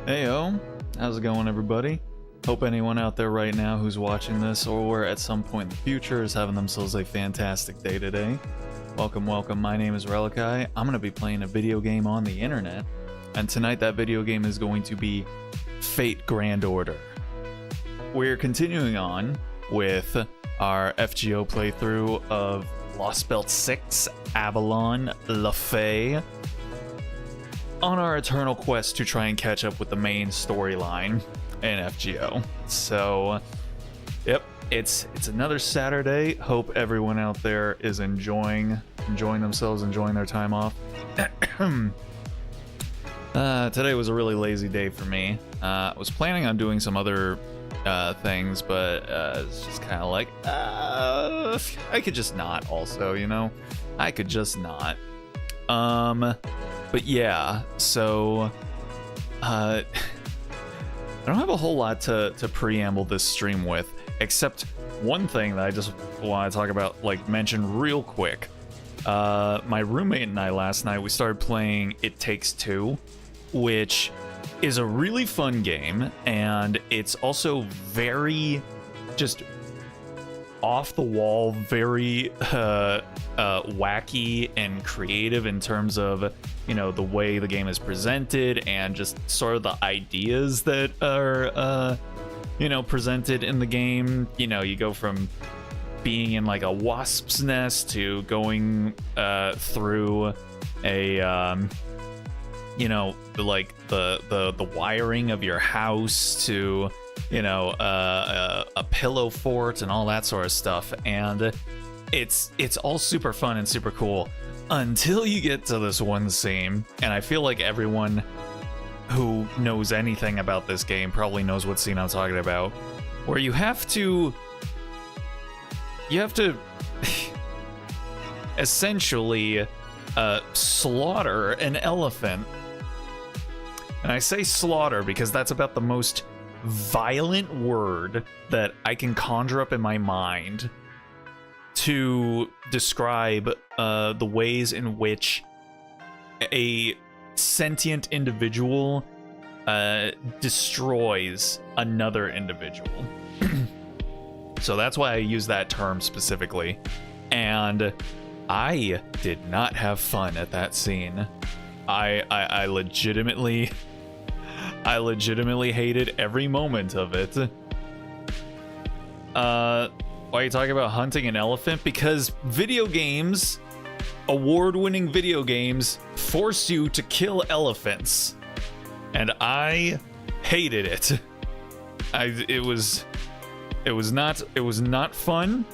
Heyo, how's it going, everybody? Hope anyone out there right now who's watching this or at some point in the future is having themselves a fantastic day today. Welcome, welcome. My name is Relikai. I'm going to be playing a video game on the internet, and tonight that video game is going to be Fate Grand Order. We're continuing on with our FGO playthrough of Lost Belt 6, Avalon Le Fay, on our eternal quest to try and catch up with the main storyline in FGO. So, yep, it's another Saturday. Hope everyone out there is enjoying themselves, enjoying their time off. Today was a really lazy day for me. I was planning on doing some other things, but it's just kind of like, I could just not also, you know? I could just not. But yeah, so I don't have a whole lot to preamble this stream with, except one thing that I just want to talk about, like mention real quick. My roommate and I last night, we started playing It Takes Two, which is a really fun game, and it's also very just off the wall, very wacky and creative in terms of, you know, the way the game is presented and just sort of the ideas that are you know, presented in the game. You know, you go from being in like a wasp's nest to going through a you know, like the wiring of your house to, you know, a pillow fort and all that sort of stuff, and it's all super fun and super cool until you get to this one scene, and I feel like everyone who knows anything about this game probably knows what scene I'm talking about, where you have to essentially slaughter an elephant. And I say slaughter because that's about the most violent word that I can conjure up in my mind to describe the ways in which a sentient individual destroys another individual. So that's why I use that term specifically. And I did not have fun at that scene. I legitimately hated every moment of it. Why are you talking about hunting an elephant? Because video games, award-winning video games, force you to kill elephants, and I hated it. It was not fun.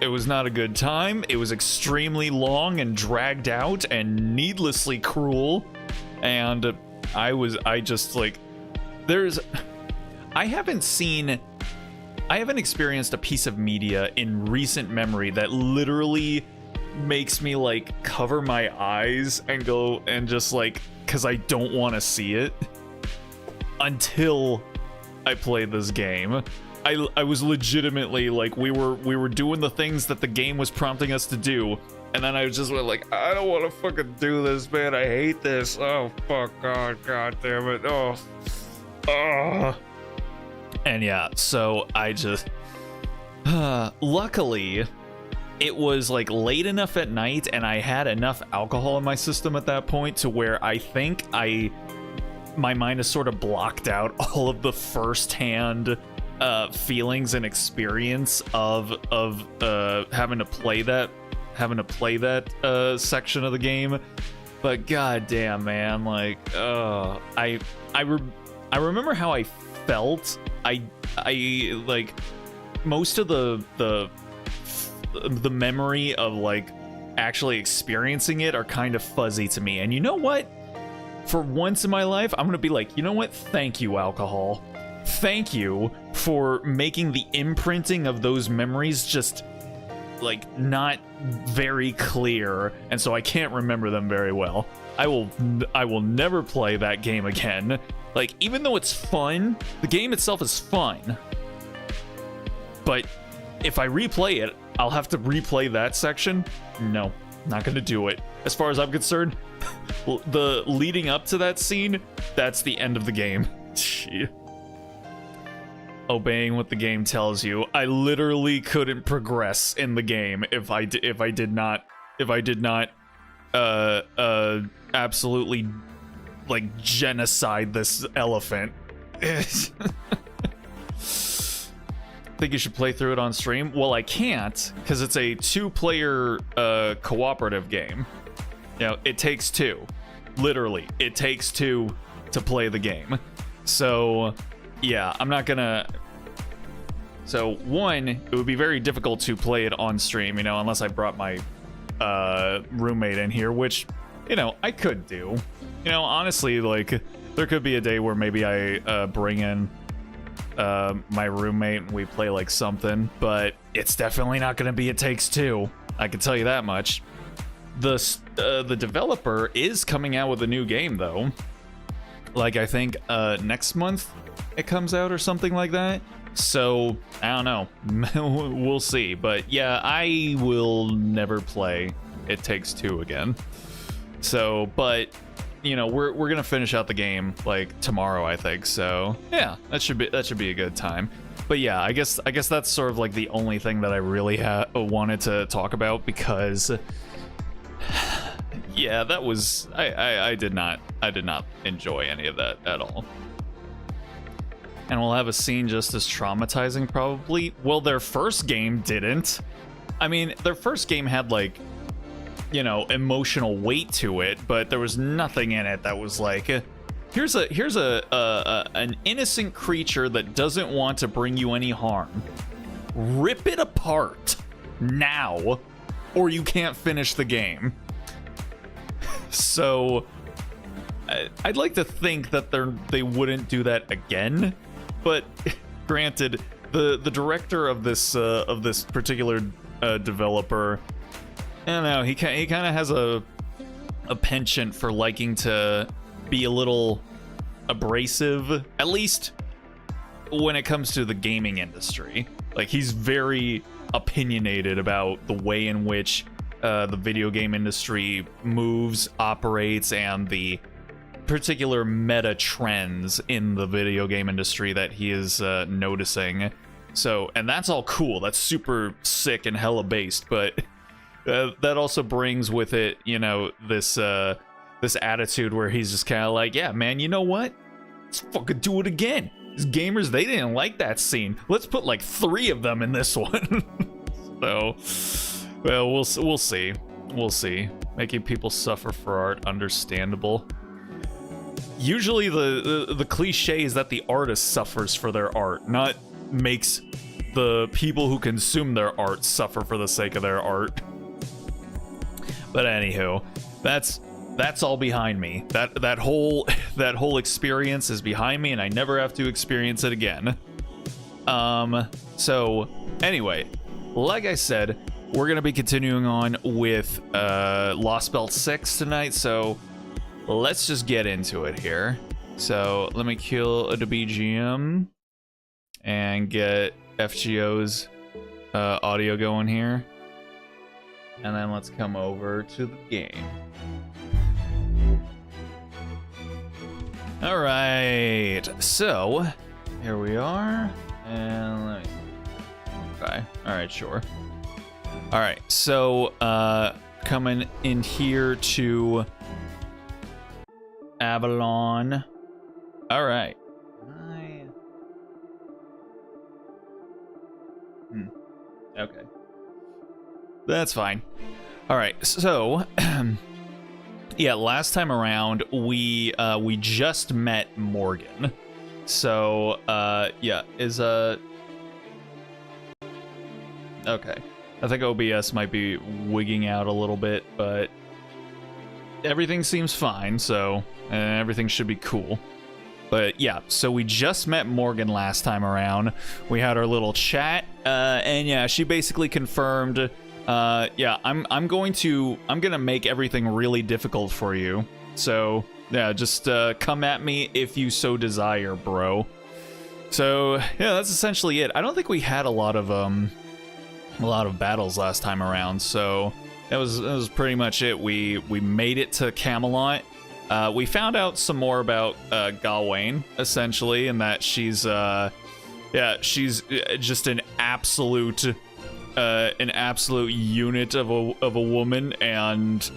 It was not a good time. It was extremely long and dragged out and needlessly cruel, and I haven't experienced a piece of media in recent memory that literally makes me like cover my eyes and go and just like, because I don't want to see it until I played this game. I was legitimately like, we were doing the things that the game was prompting us to do, and then I was just like, I don't want to fucking do this, man. I hate this. Oh fuck, god damn it. Oh. And yeah, so I just luckily it was like late enough at night and I had enough alcohol in my system at that point to where I think my mind has sort of blocked out all of the firsthand feelings and experience of having to play that section of the game. But goddamn, man, like I remember how I felt. I like most of the memory of like actually experiencing it are kind of fuzzy to me. And you know what? For once in my life, I'm gonna be like, you know what? Thank you, alcohol. Thank you for making the imprinting of those memories just like not very clear, and so I can't remember them very well. I will never play that game again. Like, even though it's fun, the game itself is fun, but if I replay it, I'll have to replay that section. No, not gonna do it. As far as I'm concerned, the leading up to that scene, that's the end of the game. Gee. Obeying what the game tells you. I literally couldn't progress in the game if I did not absolutely like genocide this elephant. Think you should play through it on stream? Well, I can't, because it's a 2-player cooperative game. You know, it takes 2. Literally, it takes 2 to play the game. So, yeah, I'm not gonna... So, 1, it would be very difficult to play it on stream, you know, unless I brought my roommate in here, which, you know, I could do. You know, honestly, like, there could be a day where maybe I bring in my roommate and we play like something, but it's definitely not gonna be It Takes Two. I can tell you that much. The developer is coming out with a new game though. Like I think next month it comes out or something like that. So I don't know. We'll see. But yeah, I will never play It Takes Two again. So, but you know, we're gonna finish out the game like tomorrow, I think. So yeah, that should be a good time. But yeah, I guess that's sort of like the only thing that I really wanted to talk about, because yeah, that was I did not enjoy any of that at all. And we'll have a scene just as traumatizing, probably. Well, their first game didn't. I mean, their first game had like, you know, emotional weight to it, but there was nothing in it that was like, here's an innocent creature that doesn't want to bring you any harm. Rip it apart now, or you can't finish the game. So I'd like to think that they wouldn't do that again, but granted, the director of this particular developer, I don't know, he kind of has a penchant for liking to be a little abrasive, at least when it comes to the gaming industry. Like, he's very opinionated about the way in which the video game industry moves, operates, and the particular meta trends in the video game industry that he is noticing. So, and that's all cool. That's super sick and hella based, but that also brings with it, you know, this attitude where he's just kind of like, yeah, man, you know what? Let's fucking do it again. These gamers, they didn't like that scene. Let's put like 3 of them in this one. So, well, we'll see. We'll see. Making people suffer for art, understandable. Usually the cliche is that the artist suffers for their art, not makes the people who consume their art suffer for the sake of their art. But anywho, that's all behind me. That whole experience is behind me, and I never have to experience it again. So anyway, like I said, we're gonna be continuing on with Lost Belt 6 tonight, so let's just get into it here. So let me kill the BGM and get FGO's audio going here. And then let's come over to the game. All right, so here we are, and let me. Okay, all right, sure. All right, so coming in here to Avalon. All right. Okay. That's fine. All right, so yeah, last time around we just met Morgan. So yeah, is okay. I think OBS might be wigging out a little bit, but everything seems fine, so everything should be cool. But yeah, so we just met Morgan last time around. We had our little chat, and yeah, she basically confirmed, yeah, I'm gonna make everything really difficult for you. So yeah, just come at me if you so desire, bro. So yeah, that's essentially it. I don't think we had a lot of battles last time around, so that was pretty much it. We made it to Camelot. We found out some more about Gawain, essentially, and that she's she's just an absolute unit of a woman, and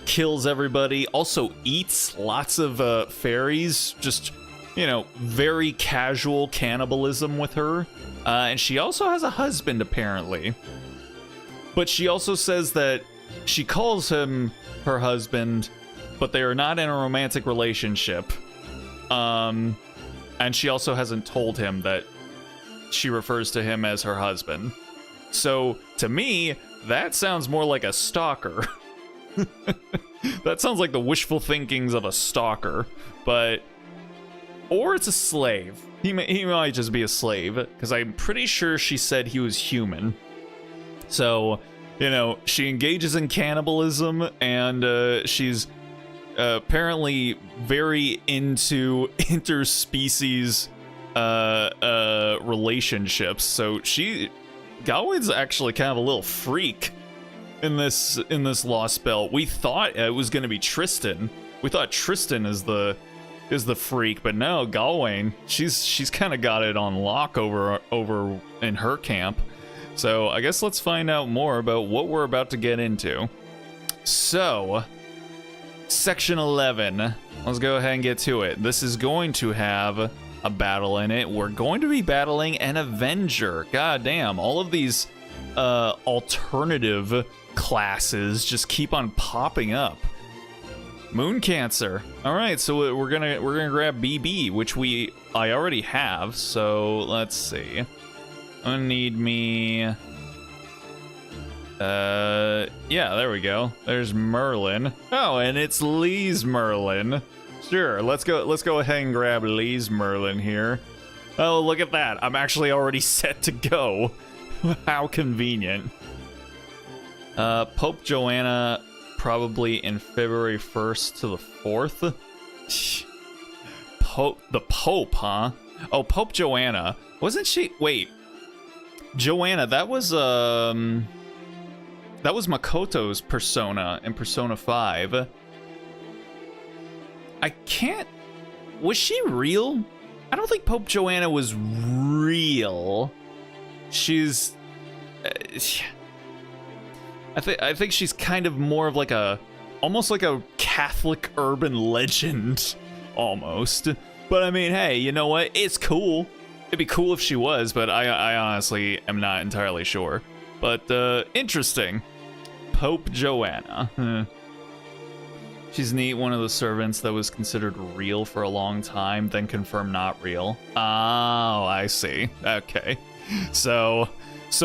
kills everybody. Also eats lots of fairies. Just very casual cannibalism with her. And she also has a husband, apparently. But she also says that she calls him her husband, but they are not in a romantic relationship. And she also hasn't told him that she refers to him as her husband. So, to me, that sounds more like a stalker. That sounds like the wishful thinkings of a stalker. Or it's a slave. He might just be a slave, because I'm pretty sure she said he was human. So, she engages in cannibalism, and she's apparently very into interspecies relationships. So Gawain's actually kind of a little freak in this Lost Belt. We thought it was going to be Tristan. We thought Tristan is the freak, but no, Gawain, she's kind of got it on lock over in her camp. So I guess let's find out more about what we're about to get into. So, Section 11. Let's go ahead and get to it. This is going to have a battle in it. We're going to be battling an Avenger. God damn, all of these alternative classes just keep on popping up. Moon Cancer. All right, so we're gonna grab BB, which I already have. So let's see. I need me. Yeah, there we go. There's Merlin. Oh, and it's Lee's Merlin. Sure, let's go ahead and grab Lee's Merlin here. Oh, look at that. I'm actually already set to go. How convenient. Pope Joanna, probably in February 1st to the 4th. The Pope, huh? Oh, Pope Joanna. Wasn't she? Wait. Joanna, that was Makoto's persona in Persona 5. I can't... Was she real? I don't think Pope Joanna was real. She's... I think she's kind of more of like almost like a Catholic urban legend, almost. But I mean, hey, you know what? It's cool. It'd be cool if she was, but I honestly am not entirely sure. But interesting. Pope Joanna. She's neat. One of the servants that was considered real for a long time, then confirmed not real. Oh, I see. Okay. So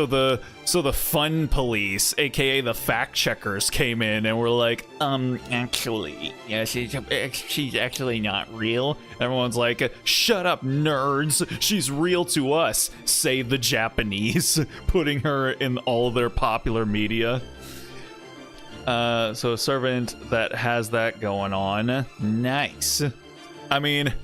the fun police, aka the fact checkers, came in and were like, actually, yeah, she's actually not real. Everyone's like, shut up, nerds. She's real to us. Save the Japanese, putting her in all their popular media. So a servant that has that going on. Nice. I mean,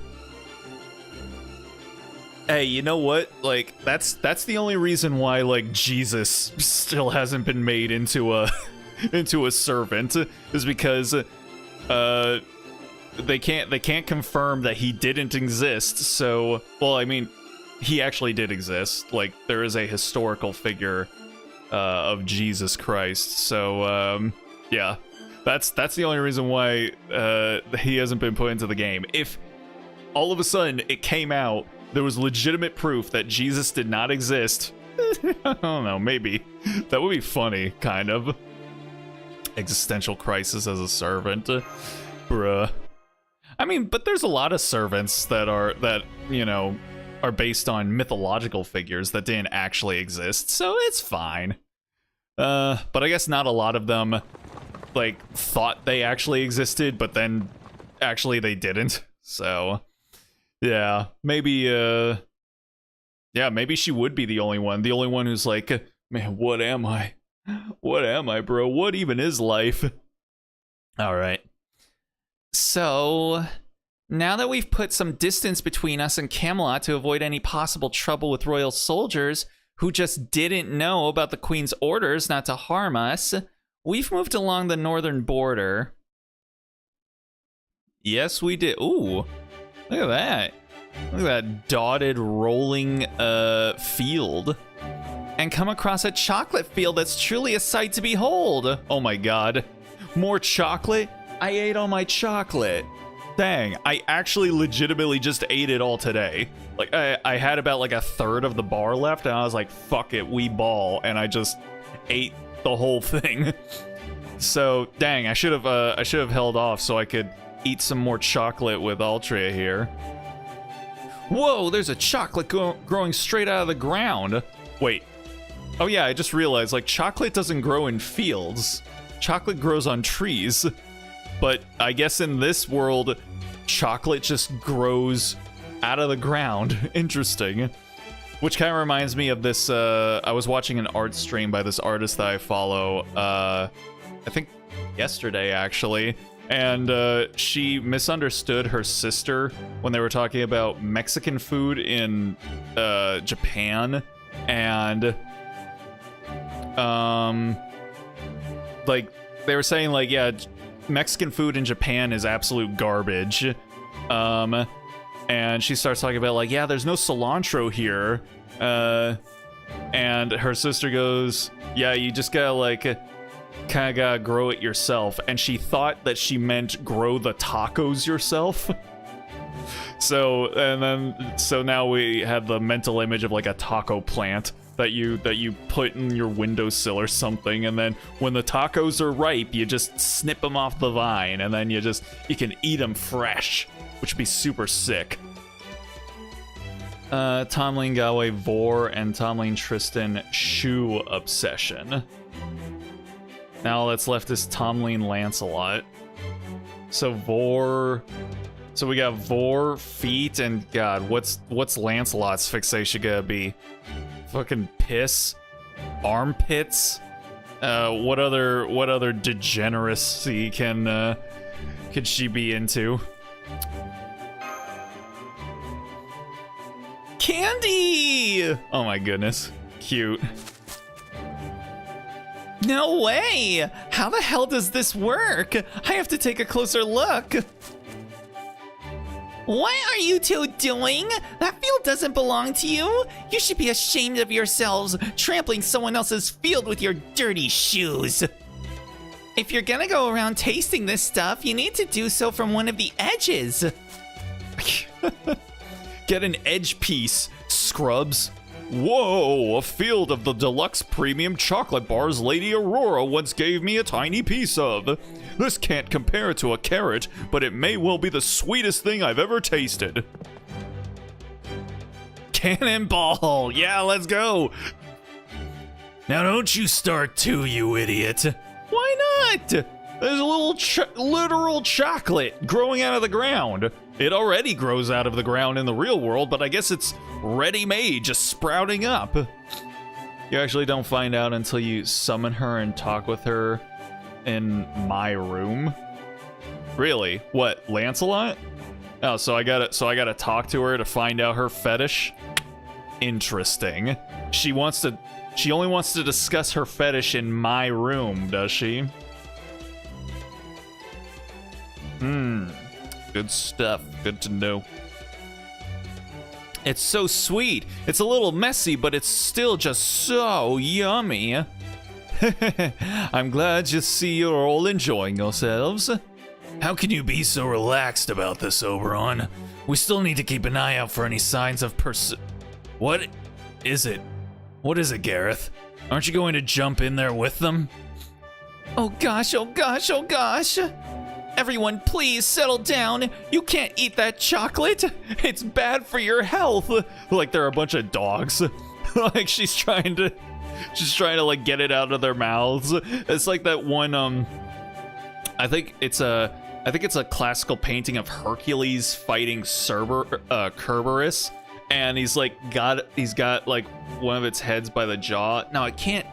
hey, you know what? Like, that's the only reason why, like, Jesus still hasn't been made into a servant, is because they can't confirm that he didn't exist. So, well, I mean, he actually did exist. Like, there is a historical figure of Jesus Christ. So yeah, that's the only reason why he hasn't been put into the game. If all of a sudden it came out there was legitimate proof that Jesus did not exist, I don't know, maybe that would be funny, kind of. Existential crisis as a servant, bruh. I mean, but there's a lot of servants that are based on mythological figures that didn't actually exist, so it's fine. But I guess not a lot of them like thought they actually existed, but then actually they didn't. So yeah, maybe maybe she would be the only one who's like, man, what am I? What am I, bro? What even is life? All right. So, now that we've put some distance between us and Camelot to avoid any possible trouble with royal soldiers who just didn't know about the Queen's orders not to harm us, we've moved along the northern border. Yes, we did. Ooh, look at that. Look at that dotted rolling field. And come across a chocolate field that's truly a sight to behold. Oh my god. More chocolate? I ate all my chocolate. Dang, I actually legitimately just ate it all today. Like, I had about like a third of the bar left, and I was like, fuck it, we ball. And I just ate the whole thing. So, dang, I should have held off so I could eat some more chocolate with Altria here. Whoa, there's a chocolate growing straight out of the ground. Wait. Oh yeah, I just realized, like, chocolate doesn't grow in fields. Chocolate grows on trees. But I guess in this world, chocolate just grows out of the ground. Interesting. Which kind of reminds me of this, I was watching an art stream by this artist that I follow, I think yesterday, actually. And she misunderstood her sister when they were talking about Mexican food in Japan. And like, they were saying, like, yeah, Mexican food in Japan is absolute garbage. And she starts talking about, like, yeah, there's no cilantro here. And her sister goes, yeah, you just gotta, like, kind of gotta grow it yourself. And she thought that she meant grow the tacos yourself. So now we have the mental image of, like, a taco plant that you put in your windowsill or something, and then when the tacos are ripe, you just snip them off the vine, and then you can eat them fresh, which would be super sick. Tomlin Galway Vor and Tomlin Tristan shoe obsession. Now all that's left is Tomlin Lancelot. So we got Vor, feet, and god, what's Lancelot's fixation gonna be? Fucking piss, armpits. What other degeneracy could she be into? Candy! Oh my goodness, cute. No way! How the hell does this work? I have to take a closer look. What are you two doing? That field doesn't belong to you. You should be ashamed of yourselves, trampling someone else's field with your dirty shoes. If you're gonna go around tasting this stuff, you need to do so from one of the edges. Get an edge piece, scrubs. Whoa, a field of the deluxe premium chocolate bars Lady Aurora once gave me a tiny piece of. This can't compare to a carrot, but it may well be the sweetest thing I've ever tasted. Cannonball! Yeah, let's go! Now don't you start too, you idiot. Why not? There's a little literal chocolate growing out of the ground. It already grows out of the ground in the real world, but I guess it's ready-made, just sprouting up. You actually don't find out until you summon her and talk with her in my room. Really? What, Lancelot? Oh, so I gotta talk to her to find out her fetish? Interesting. She only wants to discuss her fetish in my room, does she? Good stuff. Good to know. It's so sweet. It's a little messy, but it's still just so yummy. I'm glad to see you're all enjoying yourselves. How can you be so relaxed about this, Oberon? We still need to keep an eye out for any signs of What is it? What is it, Gareth? Aren't you going to jump in there with them? Oh gosh, oh gosh, oh gosh. Everyone, please settle down. You can't eat that chocolate. It's bad for your health. Like they're a bunch of dogs. Like she's trying to like get it out of their mouths. It's like that one I think it's a classical painting of Hercules fighting Cerberus, and he's got like one of its heads by the jaw. No, it can't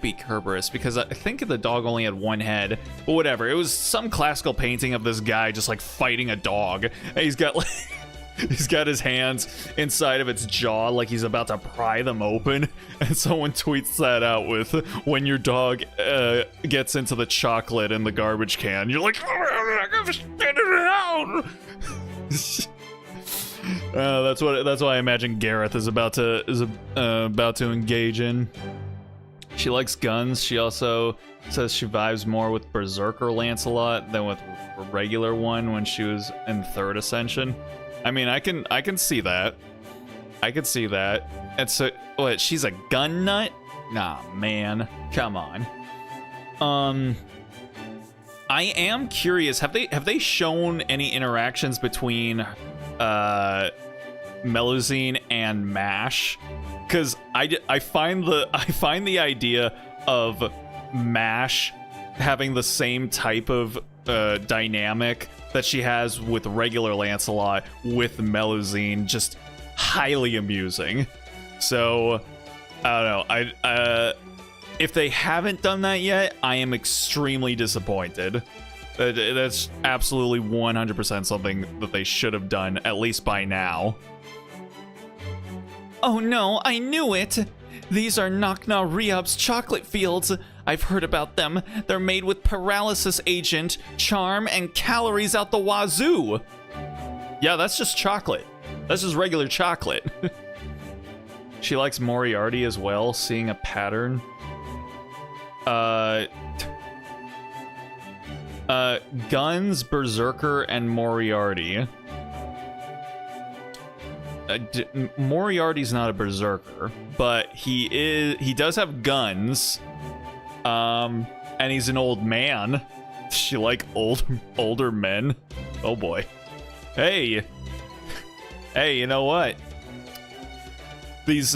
be Cerberus because I think the dog only had one head, but whatever. It was some classical painting of this guy just like fighting a dog, and he's got like he's got his hands inside of its jaw like he's about to pry them open, and someone tweets that out with, when your dog gets into the chocolate in the garbage can, you're like, spit it out. That's why I imagine Gareth is about to engage in. She likes guns. She also says she vibes more with Berserker Lancelot than with a regular one when she was in Third Ascension. I mean, I can see that. I could see that. And so, what? She's a gun nut? Nah, man, come on. I am curious. Have they shown any interactions between Melusine and Mash? Because I find the idea of Mash having the same type of dynamic that she has with regular Lancelot with Melusine just highly amusing. So I don't know. If they haven't done that yet, I am extremely disappointed. That's absolutely 100% something that they should have done, at least by now. Oh no, I knew it! These are Nakna Riab's chocolate fields. I've heard about them. They're made with paralysis agent, charm, and calories out the wazoo. Yeah, that's just chocolate. That's just regular chocolate. She likes Moriarty as well, seeing a pattern. Guns, Berserker, and Moriarty. Moriarty's not a Berserker, but he does have guns. And he's an old man. She like older men. Oh boy. Hey, you know what? These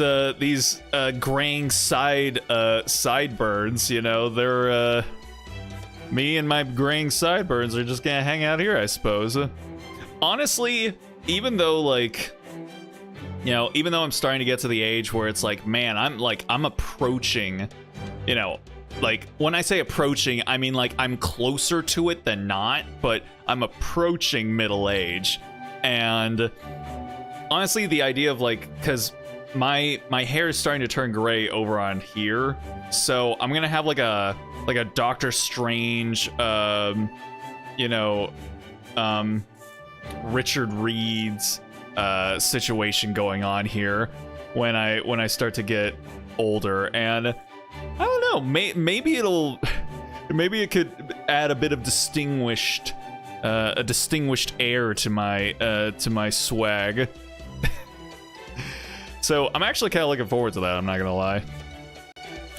graying sideburns, you know, they're me and my graying sideburns are just gonna hang out here, I suppose. Honestly, even though like, you know, even though I'm starting to get to the age where it's like, man, I'm approaching, you know, like when I say approaching, I mean like I'm closer to it than not, but I'm approaching middle age. And honestly, the idea of like, because my hair is starting to turn gray over on here, so I'm gonna have like a Doctor Strange, you know, Richard Reed's situation going on here when I start to get older. And I don't know, maybe it could add a bit of distinguished air to my swag. So I'm actually kind of looking forward to that, I'm not gonna lie.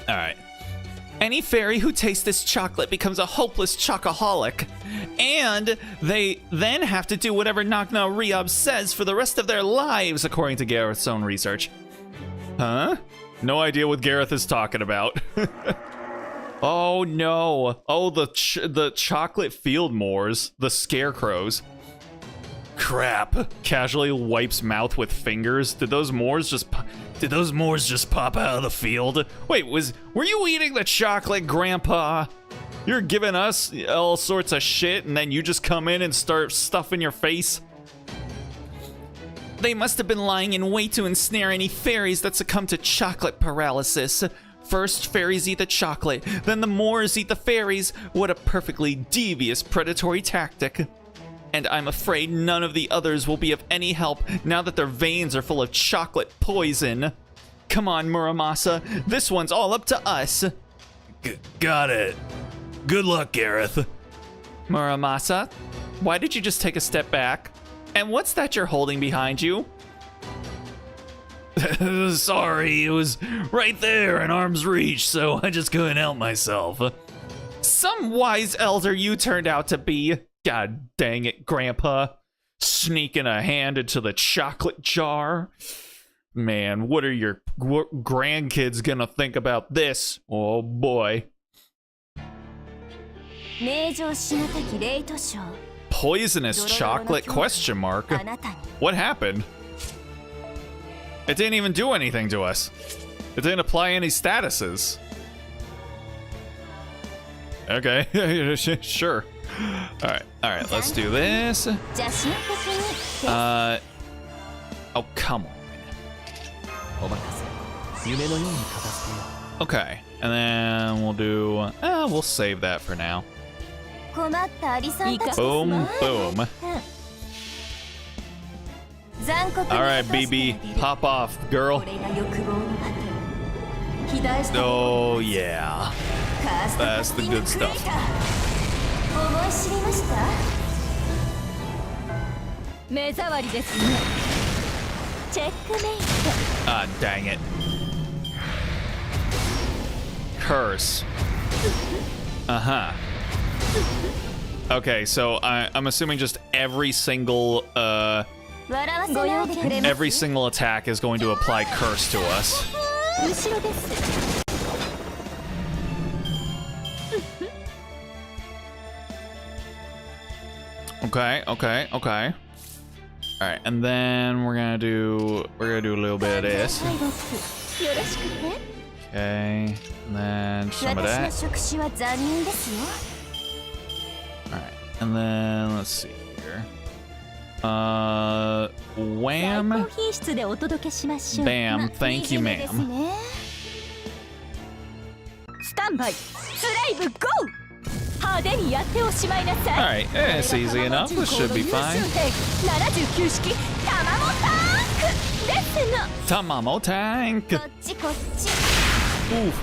All right. Any fairy who tastes this chocolate becomes a hopeless chocoholic, and they then have to do whatever Nakna Riab says for the rest of their lives, according to Gareth's own research. Huh? No idea what Gareth is talking about. Oh no! Oh, the chocolate field moors, the scarecrows. Crap! Casually wipes mouth with fingers. Did those moors just pop out of the field? Wait, were you eating the chocolate, Grandpa? You're giving us all sorts of shit, and then you just come in and start stuffing your face? They must have been lying in wait to ensnare any fairies that succumb to chocolate paralysis. First, fairies eat the chocolate, then the moors eat the fairies. What a perfectly devious predatory tactic. And I'm afraid none of the others will be of any help now that their veins are full of chocolate poison. Come on, Muramasa, this one's all up to us. Got it. Good luck, Gareth. Muramasa, why did you just take a step back? And what's that you're holding behind you? Sorry, it was right there in arm's reach, so I just couldn't help myself. Some wise elder you turned out to be. God dang it, Grandpa. Sneaking a hand into the chocolate jar. Man, what are your grandkids gonna think about this? Oh boy. Poisonous chocolate question mark. What happened? It didn't even do anything to us. It didn't apply any statuses. Okay, sure. All right, let's do this. Oh, come on. Okay, and then we'll do, we'll save that for now. Boom, boom. Alright, BB, pop off, girl. Oh, yeah. That's the good stuff. Ah, dang it. Curse. Uh-huh. Okay, so I'm assuming just every single attack is going to apply curse to us. Okay. All right, and then we're gonna do a little bit of this. Okay, and then some of that. All right, and then let's see here. Wham. Bam. Thank you, ma'am. Standby. Slave, go. Alright, it's easy enough. This should be fine. Tamamo tank! Oof.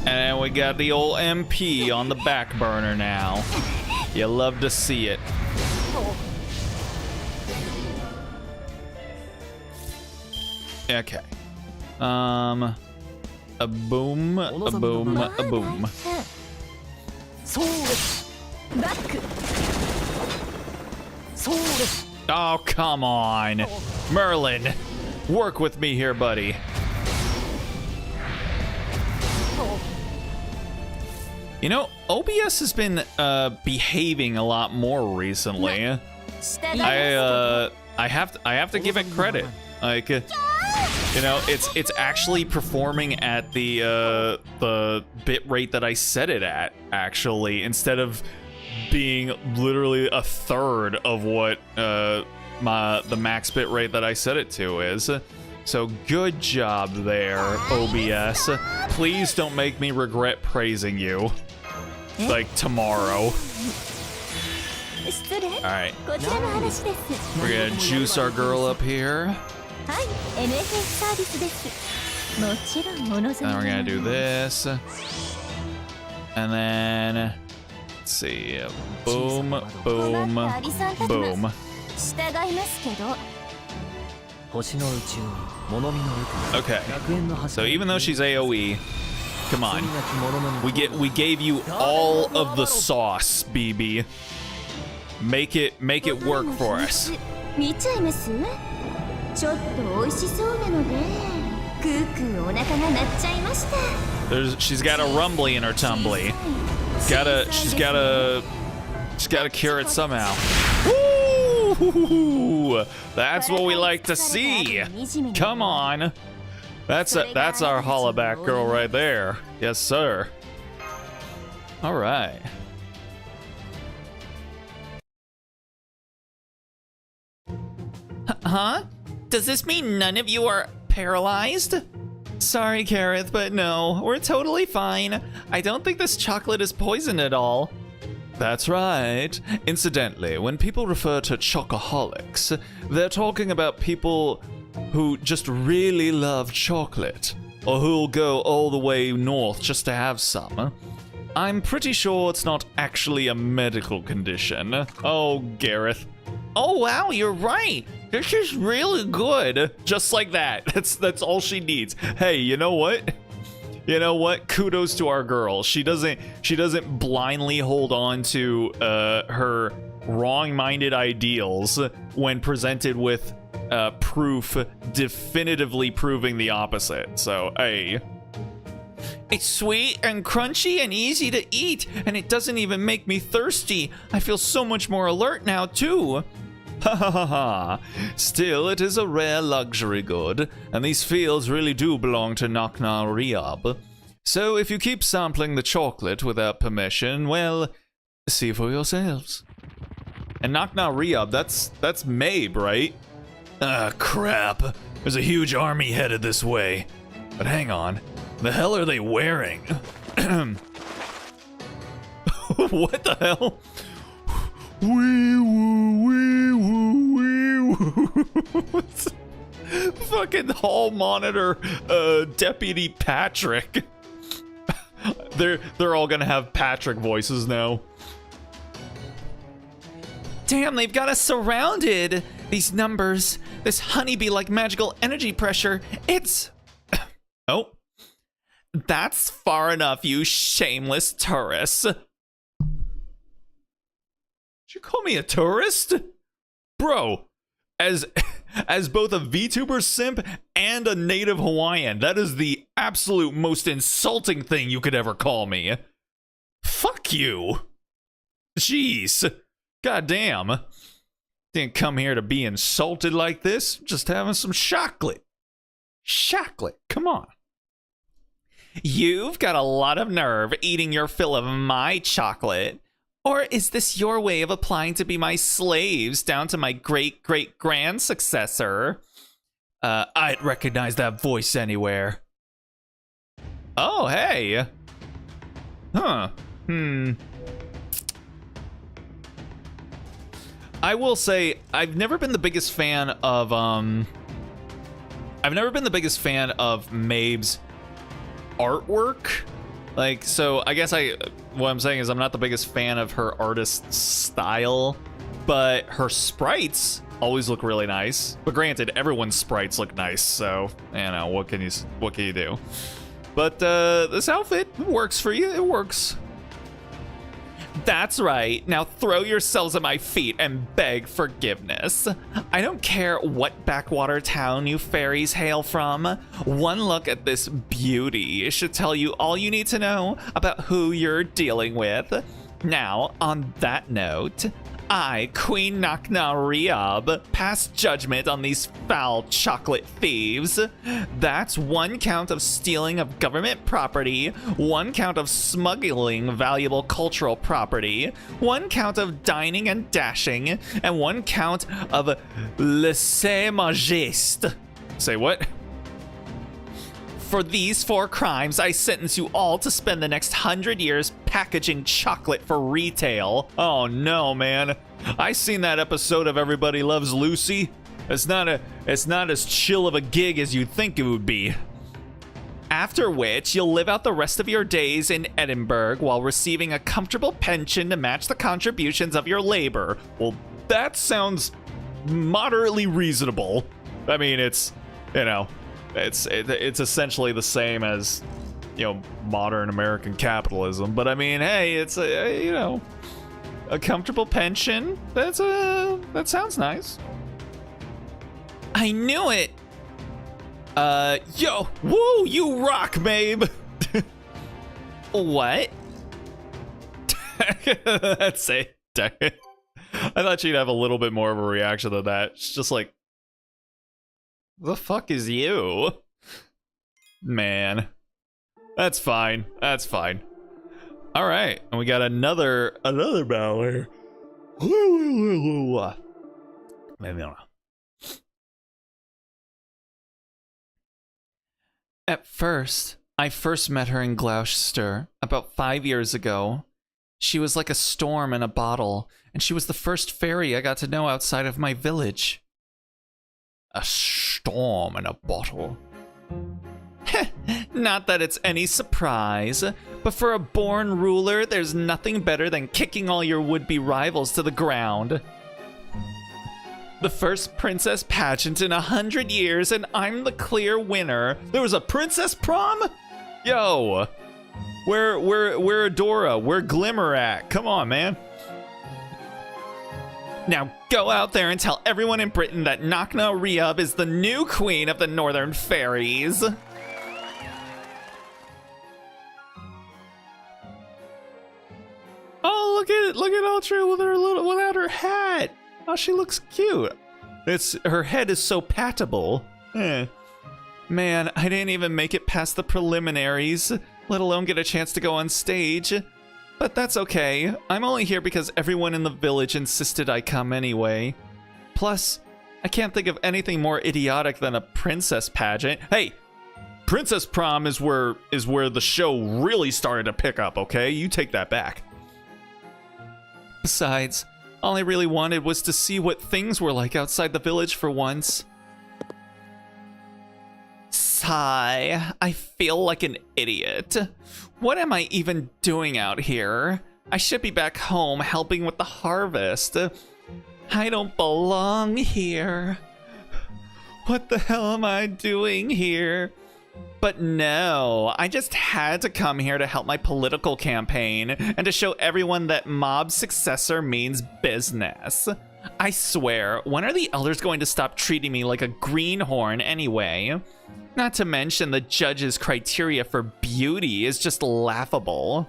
And we got the old MP on the back burner now. You love to see it. Okay. A boom, a boom, a boom. Oh, come on. Merlin, work with me here, buddy. You know, OBS has been behaving a lot more recently. I have to give it credit. Like, you know, it's actually performing at the bit rate that I set it at, actually, instead of being literally a third of what the max bit rate that I set it to is. So good job there, OBS. Please don't make me regret praising you, like, tomorrow. Alright. We're gonna juice our girl up here. And then we're gonna do this. And then, let's see, boom, boom, boom. Okay, so even though she's AoE, come on, we gave you all of the sauce, BB. Make it work for us. She's got a rumbly in her tumbly. She's gotta cure it somehow. Woo! That's what we like to see. Come on. That's our hollaback girl right there. Yes, sir. All right. Huh? Does this mean none of you are paralyzed? Sorry, Kareth, but no, we're totally fine. I don't think this chocolate is poisoned at all. That's right. Incidentally, when people refer to chocoholics, they're talking about people who just really love chocolate, or who'll go all the way north just to have some. I'm pretty sure it's not actually a medical condition. Oh, Gareth. Oh, wow, you're right. This is really good. Just like that. That's all she needs. Hey, you know what? You know what? Kudos to our girl. She doesn't blindly hold on to her wrong-minded ideals when presented with proof definitively proving the opposite. So, hey. It's sweet and crunchy and easy to eat, and it doesn't even make me thirsty. I feel so much more alert now, too. Ha ha ha ha. Still, it is a rare luxury good, and these fields really do belong to Nakna Riab. So if you keep sampling the chocolate without permission, well, see for yourselves. And Nakna Riab, that's Mabe, right? Ah, crap. There's a huge army headed this way. But hang on. The hell are they wearing? What the hell? Wee woo, wee woo, wee Fucking hall monitor, Deputy Patrick. They're all gonna have Patrick voices now. Damn, they've got us surrounded. These numbers, this honeybee-like magical energy pressure, it's... Oh. That's far enough, you shameless tourists. Did you call me a tourist? Bro, as both a VTuber simp and a native Hawaiian, that is the absolute most insulting thing you could ever call me. Fuck you. Jeez. Goddamn. Didn't come here to be insulted like this. Just having some chocolate. Chocolate, come on. You've got a lot of nerve eating your fill of my chocolate. Or is this your way of applying to be my slaves down to my great-great-grand successor? I'd recognize that voice anywhere. Oh, hey. Huh. I will say, I've never been the biggest fan of, Mabe's artwork. Like, so I guess what I'm saying is I'm not the biggest fan of her artist style, but her sprites always look really nice. But granted, everyone's sprites look nice, so, you know, what can you do? But this outfit works for you. It works. That's right. Now throw yourselves at my feet and beg forgiveness. I don't care what backwater town you fairies hail from. One look at this beauty should tell you all you need to know about who you're dealing with. Now, on that note, I, Queen Nakna Riab, pass judgment on these foul chocolate thieves. That's 1 count of stealing of government property, 1 count of smuggling valuable cultural property, 1 count of dining and dashing, and 1 count of lèse-majesté. Say what? For these 4 crimes, I sentence you all to spend the next 100 years packaging chocolate for retail. Oh no, man. I seen that episode of Everybody Loves Lucy. It's not as chill of a gig as you'd think it would be. After which, you'll live out the rest of your days in Edinburgh while receiving a comfortable pension to match the contributions of your labor. Well, that sounds moderately reasonable. I mean, it's, you know, it's essentially the same as, you know, modern American capitalism. But I mean, hey, it's a, you know, a comfortable pension. That sounds nice. I knew it. Yo, woo, you rock, babe. What? That's it. I thought she'd have a little bit more of a reaction to that. She's just like, the fuck is you? Man. That's fine. That's fine. All right, and we got another battle here. Maybe not. At first, I first met her in Gloucester about 5 years ago. She was like a storm in a bottle, and she was the first fairy I got to know outside of my village. A storm in a bottle. Not that it's any surprise, but for a born ruler, there's nothing better than kicking all your would-be rivals to the ground. The first princess pageant in 100 years, and I'm the clear winner. There was a princess prom? Yo, where Adora, where Glimmer at? Come on, man. Now go out there and tell everyone in Britain that Nakna Riab is the new queen of the Northern Fairies. Oh, look at Ultra with without her hat. Oh, she looks cute. Her head is so patable. Man, I didn't even make it past the preliminaries, let alone get a chance to go on stage. But that's okay. I'm only here because everyone in the village insisted I come anyway. Plus, I can't think of anything more idiotic than a princess pageant. Hey, princess prom is where the show really started to pick up, okay? You take that back. Besides, All I really wanted was to see what things were like outside the village for once. Sigh. I feel like an idiot. What am I even doing out here? I should be back home helping with the harvest. I don't belong here. What the hell am I doing here? But no, I just had to come here to help my political campaign and to show everyone that mob successor means business. I swear, when are the elders going to stop treating me like a greenhorn anyway? Not to mention the judge's criteria for beauty is just laughable.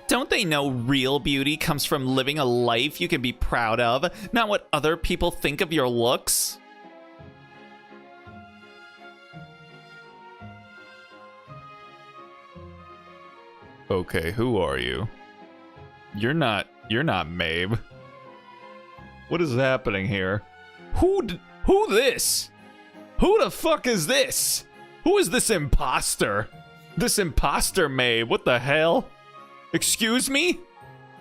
Don't they know real beauty comes from living a life you can be proud of, not what other people think of your looks? Okay, who are you? You're not Mabe. What is happening here? Who this? Who the fuck is this? Who is this imposter? This imposter Mabe, what the hell? Excuse me?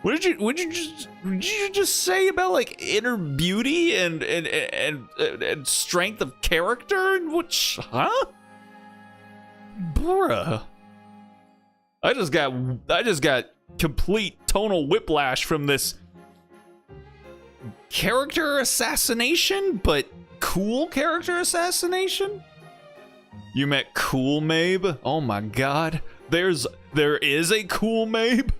What did you just say about like inner beauty and strength of character? Which, huh? Bruh. I just got complete tonal whiplash from this character assassination, but cool character assassination? You met cool Mabe? Oh my god. There is a cool Mabe?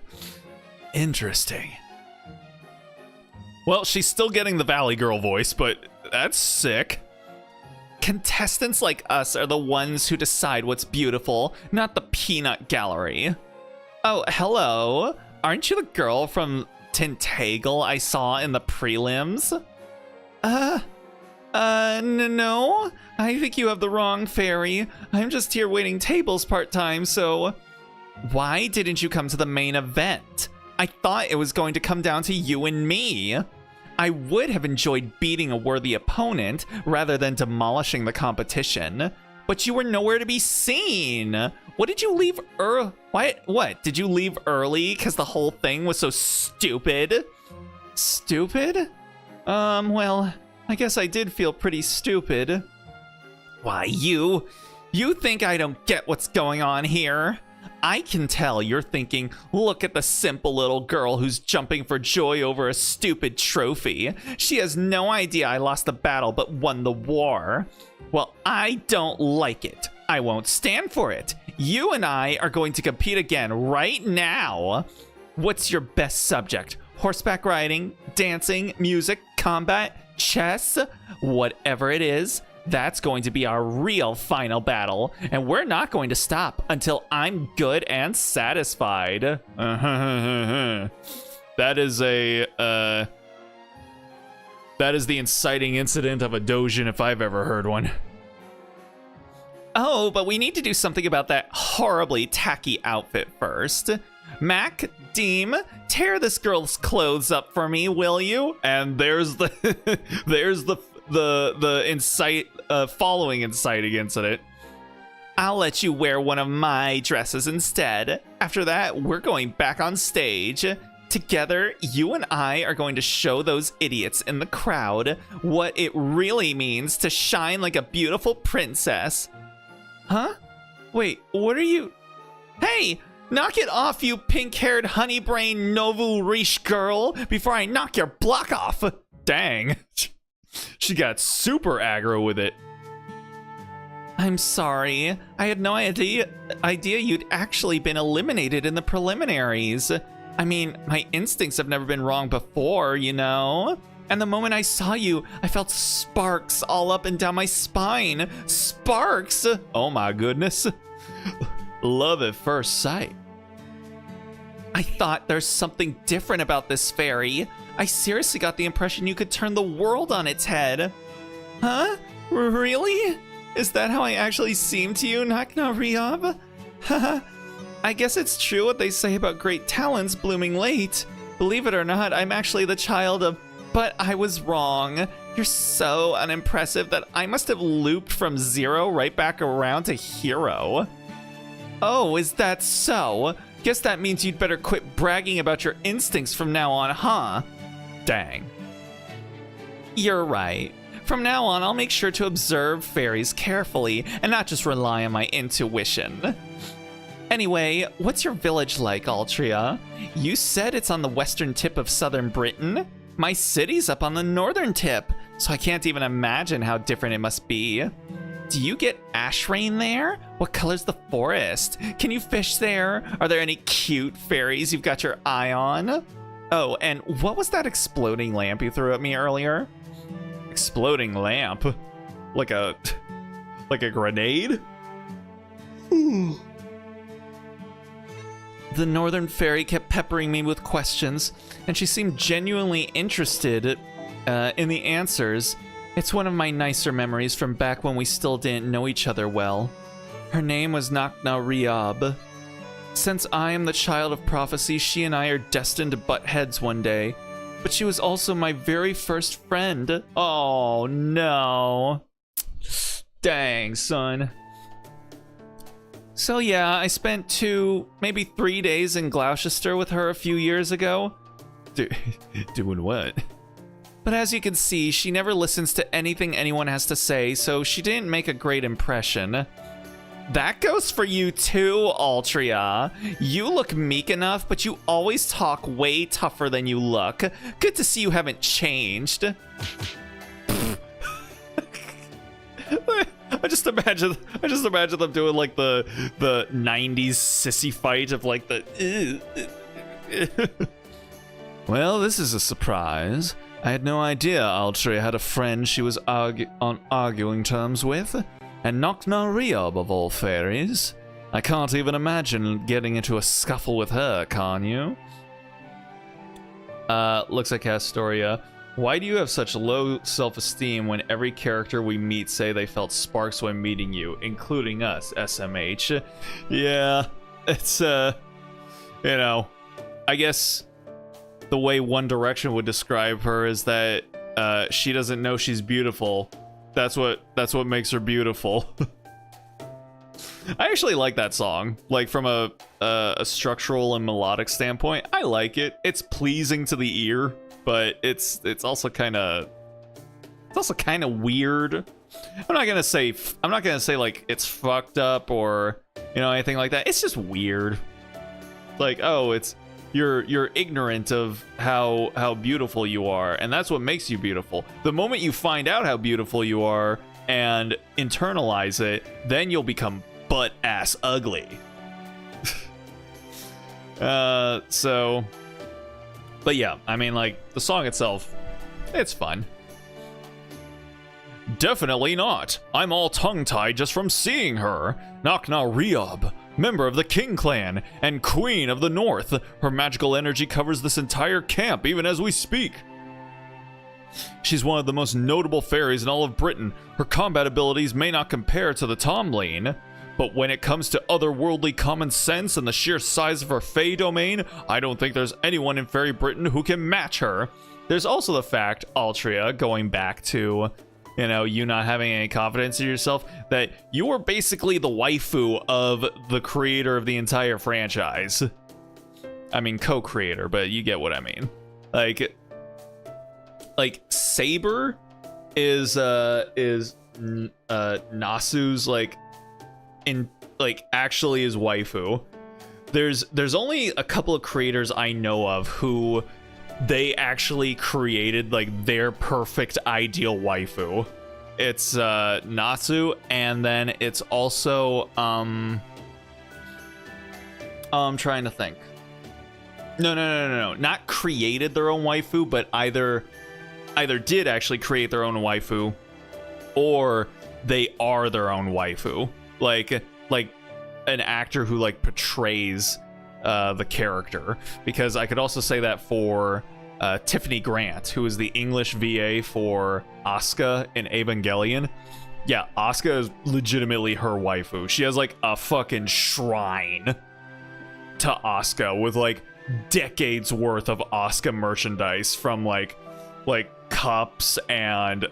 Interesting. Well, she's still getting the Valley Girl voice, but that's sick. Contestants like us are the ones who decide what's beautiful, not the peanut gallery. Oh, hello. Aren't you the girl from Tintagle I saw in the prelims? No. I think you have the wrong fairy. I'm just here waiting tables part-time, so... Why didn't you come to the main event? I thought it was going to come down to you and me. I would have enjoyed beating a worthy opponent rather than demolishing the competition, but you were nowhere to be seen. What did you leave What? Did you leave early because the whole thing was so stupid? Stupid? Well, I guess I did feel pretty stupid. Why, you think I don't get what's going on here? I can tell you're thinking, look at the simple little girl who's jumping for joy over a stupid trophy. She has no idea I lost the battle but won the war. Well, I don't like it. I won't stand for it. You and I are going to compete again right now. What's your best subject? Horseback riding, dancing, music, combat, chess? Whatever it is, that's going to be our real final battle, and we're not going to stop until I'm good and satisfied. That is the inciting incident of a dojin if I've ever heard one. Oh, but we need to do something about that horribly tacky outfit first. Mac, Deem, tear this girl's clothes up for me, will you? And there's the following inciting incident. I'll let you wear one of my dresses instead. After that, we're going back on stage. Together, you and I are going to show those idiots in the crowd what it really means to shine like a beautiful princess. Huh? Wait, what are you... Hey, knock it off, you pink-haired honey-brain Novu Riche girl, before I knock your block off. Dang. She got super aggro with it. I'm sorry. I had no idea you'd actually been eliminated in the preliminaries. I mean, my instincts have never been wrong before, you know? And the moment I saw you, I felt sparks all up and down my spine. Sparks! Oh my goodness. Love at first sight. I thought there's something different about this fairy. I seriously got the impression you could turn the world on its head. Huh? Really? Is that how I actually seem to you, Nakna Riyab? Haha. I guess it's true what they say about great talents blooming late. Believe it or not, I'm actually the child of... But I was wrong. You're so unimpressive that I must have looped from 0 right back around to hero. Oh, is that so? Guess that means you'd better quit bragging about your instincts from now on, huh? Dang. You're right. From now on, I'll make sure to observe fairies carefully and not just rely on my intuition. Anyway, what's your village like, Altria? You said it's on the western tip of southern Britain? My city's up on the northern tip, so I can't even imagine how different it must be. Do you get ash rain there? What color's the forest? Can you fish there? Are there any cute fairies you've got your eye on? Oh, and what was that exploding lamp you threw at me earlier? Exploding lamp? Like a grenade? The northern fairy kept peppering me with questions, and she seemed genuinely interested in the answers. It's one of my nicer memories from back when we still didn't know each other well. Her name was Nakna Riab. Since I am the child of prophecy, she and I are destined to butt heads one day. But she was also my very first friend. Oh, no. Dang, son. So yeah, I spent 2, maybe 3 days in Gloucester with her a few years ago. Doing what? But as you can see, she never listens to anything anyone has to say, so she didn't make a great impression. That goes for you too, Altria. You look meek enough, but you always talk way tougher than you look. Good to see you haven't changed. I just imagine them doing like the 90s sissy fight of like the Well, this is a surprise. I had no idea Altria had a friend she was on arguing terms with. And Nakna Riab of all fairies. I can't even imagine getting into a scuffle with her, can you? Looks like Astoria. Why do you have such low self-esteem when every character we meet say they felt sparks when meeting you, including us, SMH? Yeah, it's, you know, I guess the way One Direction would describe her is that she doesn't know she's beautiful. That's what makes her beautiful. I actually like that song. Like from a structural and melodic standpoint, I like it. It's pleasing to the ear, but it's also kind of weird. I'm not gonna say like it's fucked up or anything like that. It's just weird. Like, oh, it's you're ignorant of how beautiful you are, and that's what makes you beautiful. The moment you find out how beautiful you are and internalize it, then you'll become butt ass ugly. But yeah, I mean, like, the song itself, it's fun. Definitely not. I'm all tongue-tied just from seeing her. Nakna Riab, member of the King Clan and Queen of the North. Her magical energy covers this entire camp even as we speak. She's one of the most notable fairies in all of Britain. Her combat abilities may not compare to the Tomlin, but when it comes to otherworldly common sense and the sheer size of her Fey domain, I don't think there's anyone in Fairy Britain who can match her. There's also the fact, Altria, going back to you not having any confidence in yourself, that you are basically the waifu of the creator of the entire franchise. I mean, co-creator, but you get what I mean. Like Saber is Nasu's actually is waifu. There's only a couple of creators I know of who they actually created like their perfect ideal waifu. It's Natsu, and then it's also I'm trying to think. No. Not created their own waifu, but either did actually create their own waifu, or they are their own waifu. Like an actor who like portrays the character, because I could also say that for Tiffany Grant, who is the English VA for Asuka in Evangelion. Yeah, Asuka is legitimately her waifu. She has like a fucking shrine to Asuka with like decades worth of Asuka merchandise, from like cups and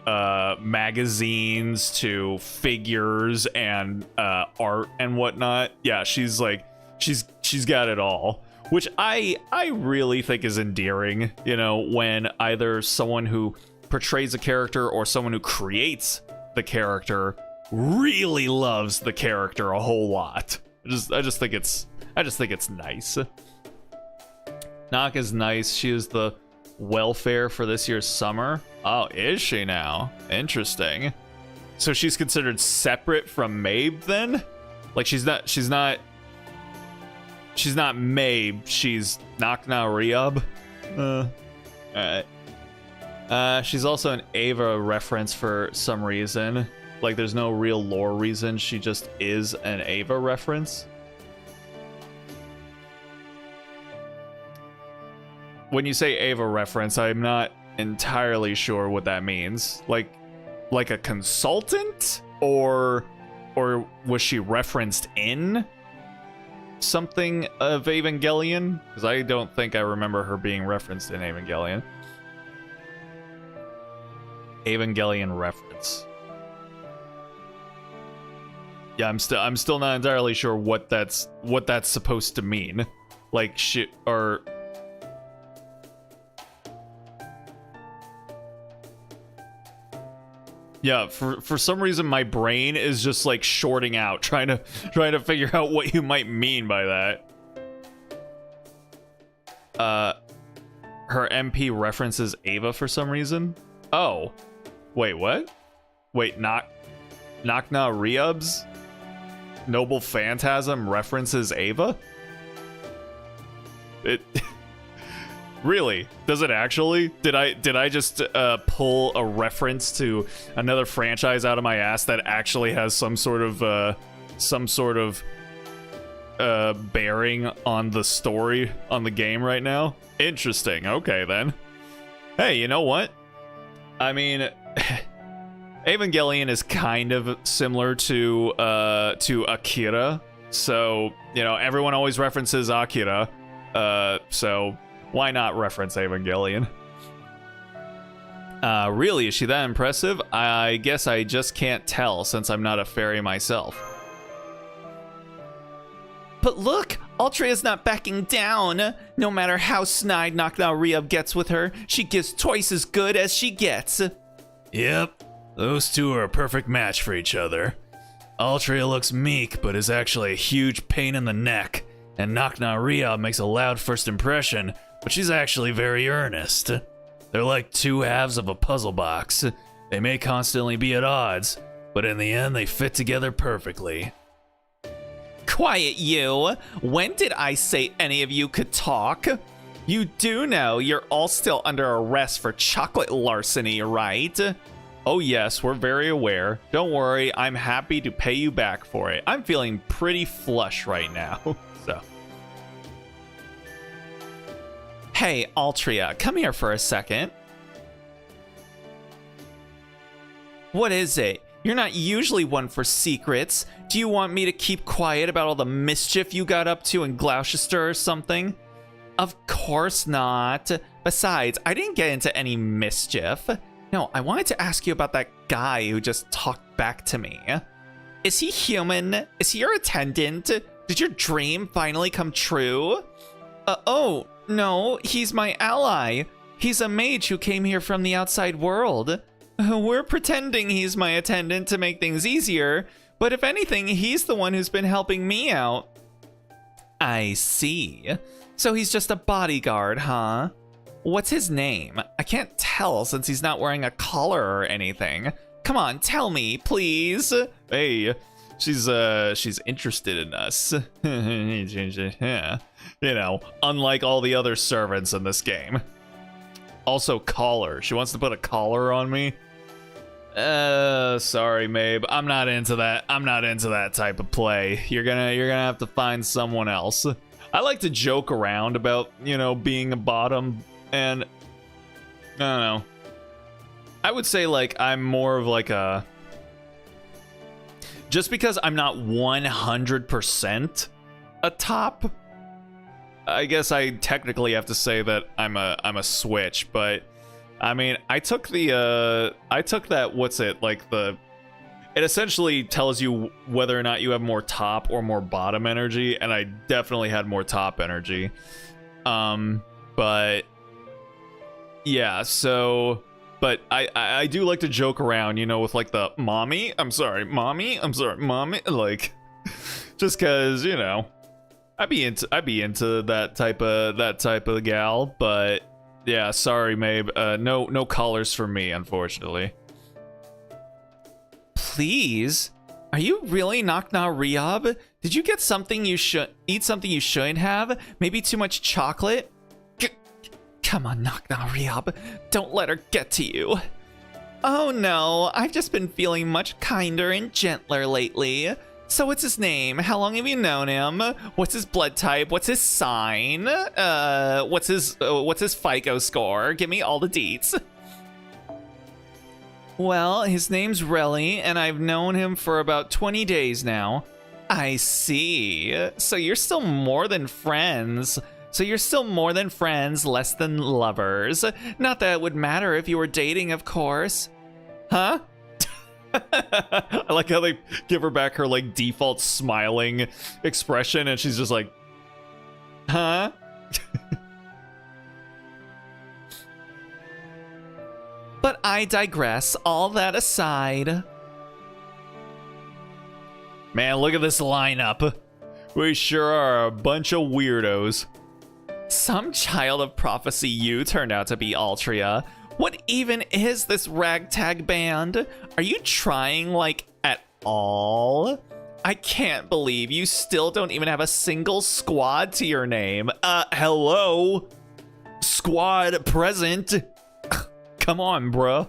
magazines to figures and art and whatnot. Yeah, she's got it all. which I really think is endearing, you know, when either someone who portrays a character or someone who creates the character really loves the character a whole lot. I just think it's nice. Nak is nice. She is the welfare for this year's summer. Oh, is she now? Interesting. So she's considered separate from Mabe then? Like she's not Mabe, she's Nakna Riab. Alright. She's also an Ava reference for some reason. Like there's no real lore reason, she just is an Ava reference. When you say Ava reference, I'm not entirely sure what that means. Like a consultant? Or was she referenced in something of Evangelion? Because I don't think I remember her being referenced in Evangelion. Evangelion reference. Yeah, I'm still not entirely sure what that's supposed to mean. Like shit or yeah, for some reason my brain is just like shorting out, trying to figure out what you might mean by that. Her MP references Ava for some reason. Oh, wait, what? Wait, Nakna Riab's Noble Phantasm references Ava? It really? Does it actually? Did I just pull a reference to another franchise out of my ass that actually has some sort of bearing on the story on the game right now? Interesting. Okay then. Hey, you know what? I mean, Evangelion is kind of similar to Akira, so you know everyone always references Akira, so why not reference Evangelion? Really, is she that impressive? I guess I just can't tell since I'm not a fairy myself. But look, Altria's not backing down. No matter how snide Nakna Riab gets with her, she gives twice as good as she gets. Yep. Those two are a perfect match for each other. Altria looks meek, but is actually a huge pain in the neck. And Nakna Riab makes a loud first impression, but she's actually very earnest. They're like two halves of a puzzle box. They may constantly be at odds, but in the end they fit together perfectly. Quiet, you! When did I say any of you could talk? You do know you're all still under arrest for chocolate larceny, right? Oh yes, we're very aware. Don't worry, I'm happy to pay you back for it. I'm feeling pretty flush right now, so. Hey, Altria, come here for a second. What is it? You're not usually one for secrets. Do you want me to keep quiet about all the mischief you got up to in Gloucester or something? Of course not. Besides, I didn't get into any mischief. No, I wanted to ask you about that guy who just talked back to me. Is he human? Is he your attendant? Did your dream finally come true? Oh, no, he's my ally. He's a mage who came here from the outside world. We're pretending he's my attendant to make things easier, but if anything, he's the one who's been helping me out. I see. So he's just a bodyguard, huh? What's his name? I can't tell since he's not wearing a collar or anything. Come on, tell me, please. Hey, she's interested in us. Yeah. You know, unlike all the other servants in this game. Also, collar. She wants to put a collar on me. Sorry, Mabe. I'm not into that. I'm not into that type of play. You're gonna have to find someone else. I like to joke around about, you know, being a bottom, and I don't know. I would say like I'm more of like a, just because I'm not 100% a top, I guess I technically have to say that I'm a switch, but I mean, I took that, what's it, like it essentially tells you whether or not you have more top or more bottom energy, and I definitely had more top energy. But yeah, so, but I do like to joke around, you know, with like the mommy, I'm sorry, mommy, like, just cause, you know, I'd be into that type of gal, but yeah, sorry, Mabe, no colors for me, unfortunately. Please? Are you really Knock Nah Riob? Did you get something you should eat something you shouldn't have? Maybe too much chocolate? Come on, Knock Nah Riob. Don't let her get to you. Oh no, I've just been feeling much kinder and gentler lately. So what's his name? How long have you known him? What's his blood type? What's his sign? What's his FICO score? Give me all the deets. Well, his name's Relly, and I've known him for about 20 days now. I see. So you're still more than friends. Less than lovers. Not that it would matter if you were dating, of course. Huh? I like how they give her back her, like, default smiling expression, and she's just like, huh? But I digress. All that aside. Man, look at this lineup. We sure are a bunch of weirdos. Some child of prophecy you turned out to be, Altria. What even is this ragtag band? Are you trying, like, at all? I can't believe you still don't even have a single squad to your name. Hello? Squad present? Come on, bruh.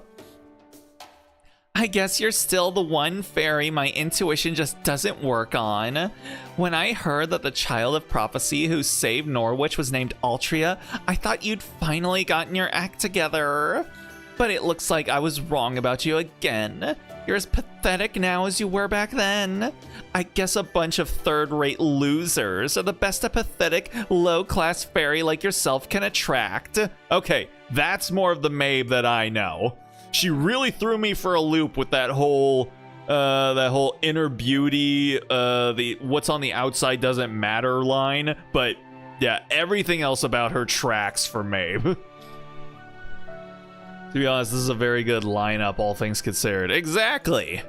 I guess you're still the one fairy my intuition just doesn't work on. When I heard that the child of prophecy who saved Norwich was named Altria, I thought you'd finally gotten your act together. But it looks like I was wrong about you again. You're as pathetic now as you were back then. I guess a bunch of third-rate losers are the best a pathetic, low-class fairy like yourself can attract. Okay, that's more of the Mabe that I know. She really threw me for a loop with that whole inner beauty, the what's on the outside doesn't matter line. But yeah, everything else about her tracks for Mabe. To be honest, this is a very good lineup, all things considered. Exactly.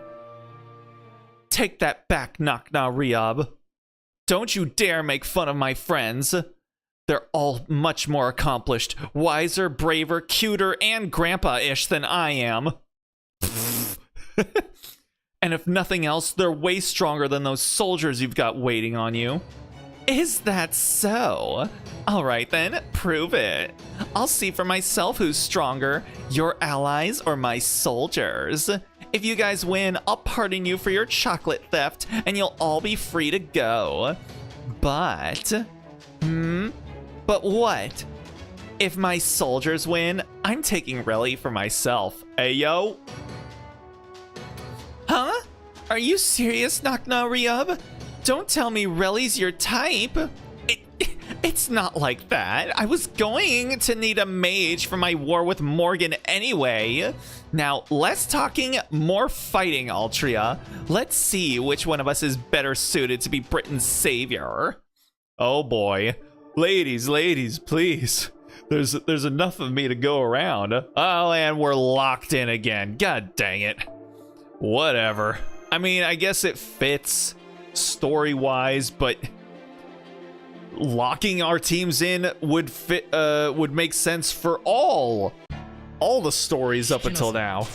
Take that back, Knock Nah Riob. Don't you dare make fun of my friends. They're all much more accomplished, wiser, braver, cuter, and grandpa-ish than I am. And if nothing else, they're way stronger than those soldiers you've got waiting on you. Is that so? All right then, prove it. I'll see for myself who's stronger, your allies or my soldiers. If you guys win, I'll pardon you for your chocolate theft, and you'll all be free to go. But what? If my soldiers win, I'm taking Relly for myself. Ayo. Huh? Are you serious, Knock Nah Riob? Don't tell me Relly's your type. It's not like that. I was going to need a mage for my war with Morgan anyway. Now, less talking, more fighting, Altria. Let's see which one of us is better suited to be Britain's savior. Oh boy. Ladies, please. There's enough of me to go around. Oh, and we're locked in again. God dang it. Whatever. I mean, I guess it fits story-wise, but locking our teams in would make sense for all the stories up until now.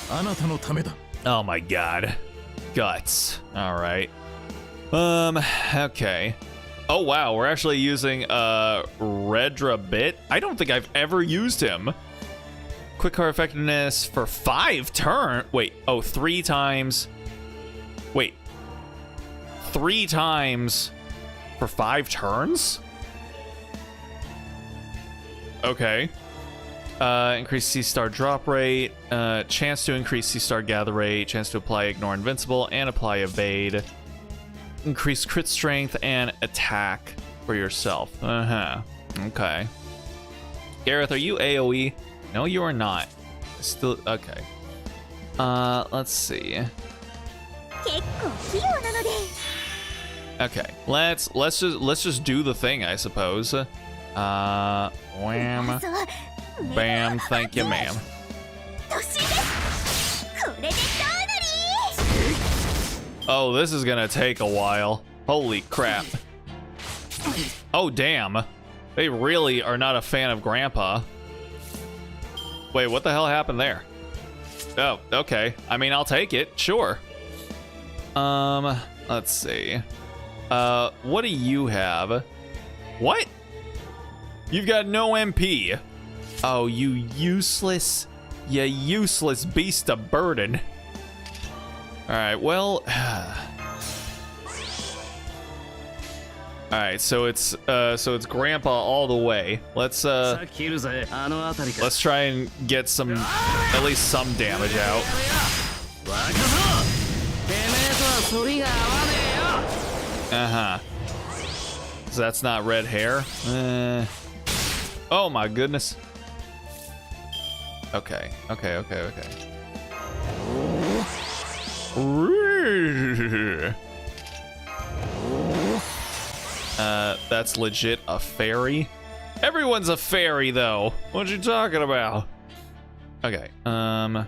Oh my god. Guts. All right. Okay. Oh wow, we're actually using Redra Bit. I don't think I've ever used him. Quick card effectiveness for 5 turns. Wait, oh, 3 times. Wait. 3 times for 5 turns? Okay. Increase C-Star drop rate. Chance to increase C-Star gather rate. Chance to apply Ignore Invincible and apply Evade. Increase crit strength and attack for yourself. Okay. Gareth, are you AoE? No, you are not. Still okay. Let's see. Okay, let's just do the thing, I suppose. Wham, bam, thank you, ma'am. Oh, this is gonna take a while. Holy crap. Oh, damn. They really are not a fan of Grandpa. Wait, what the hell happened there? Oh, okay. I mean, I'll take it, sure. Let's see. What do you have? What? You've got no MP. Oh, you useless beast of burden. All right, well. All right, so it's Grandpa all the way. Let's try and get some, at least some damage out. So that's not red hair. Oh my goodness. Okay. That's legit a fairy. Everyone's a fairy though. What you talking about? Okay. Bam,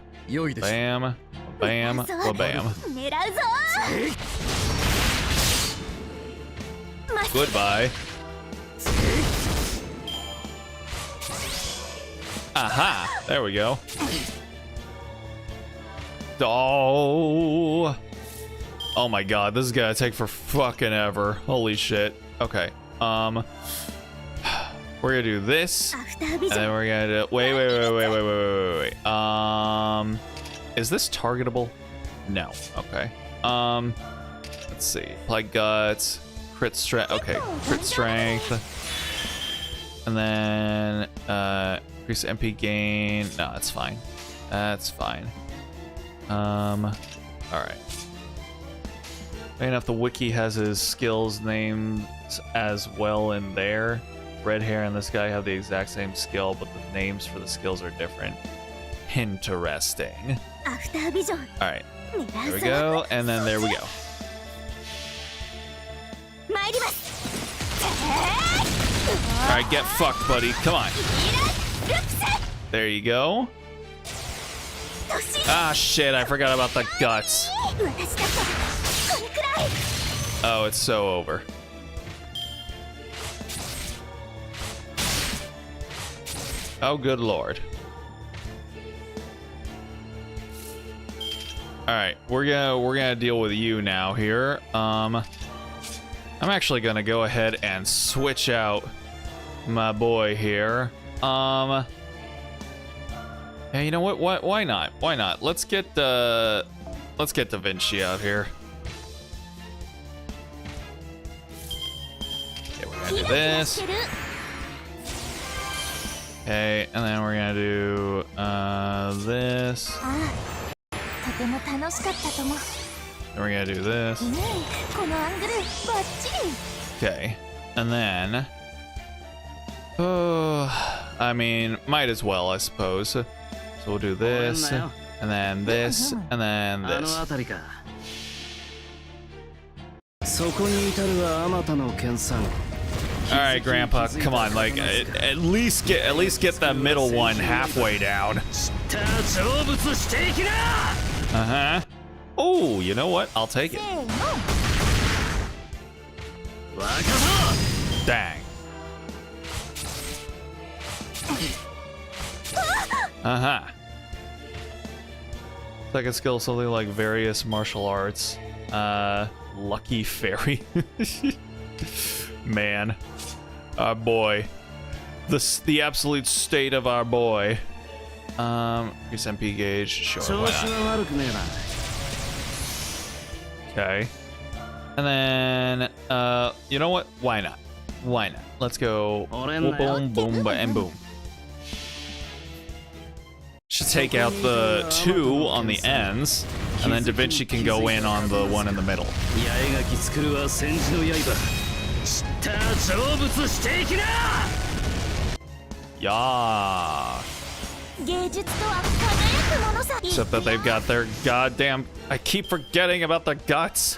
bam, well, bam. Goodbye. Aha! There we go. Oh. Oh my god, this is gonna take for fucking ever. Holy shit. Okay. We're gonna do this. And then we're gonna do wait. Is this targetable? No. Okay. Let's see. Apply guts. Crit strength. Okay, crit strength. And then increase MP gain. No, that's fine. That's fine. Alright. Funny enough, the wiki has his skills names as well in there. Red hair and this guy have the exact same skill, but the names for the skills are different. Interesting. Alright. There we go, and then there we go. Alright, get fucked, buddy. Come on. There you go. Ah, shit, I forgot about the guts. Oh, it's so over. Oh, good lord. Alright, we're gonna deal with you now here. I'm actually gonna go ahead and switch out my boy here. Yeah, you know what? Why not? Why not? Let's get Da Vinci out here. Okay, we're gonna do this. Okay, and then we're gonna do this. And we're gonna do this. Okay, and then I mean, might as well, I suppose. So we'll do this, and then this, and then this. All right, Grandpa, come on, like at least get that middle one halfway down. Oh, you know what? I'll take it. Dang. Second skill, something like various martial arts. Lucky fairy. Man, our boy. The absolute state of our boy. Increase MP gauge. Sure. Why not? Okay. And then, you know what? Why not? Why not? Let's go. Boom, boom, and boom. Should take out the 2 on the ends, and then Da Vinci can go in on the one in the middle. Yeah. Except that they've got their goddamn... I keep forgetting about the guts.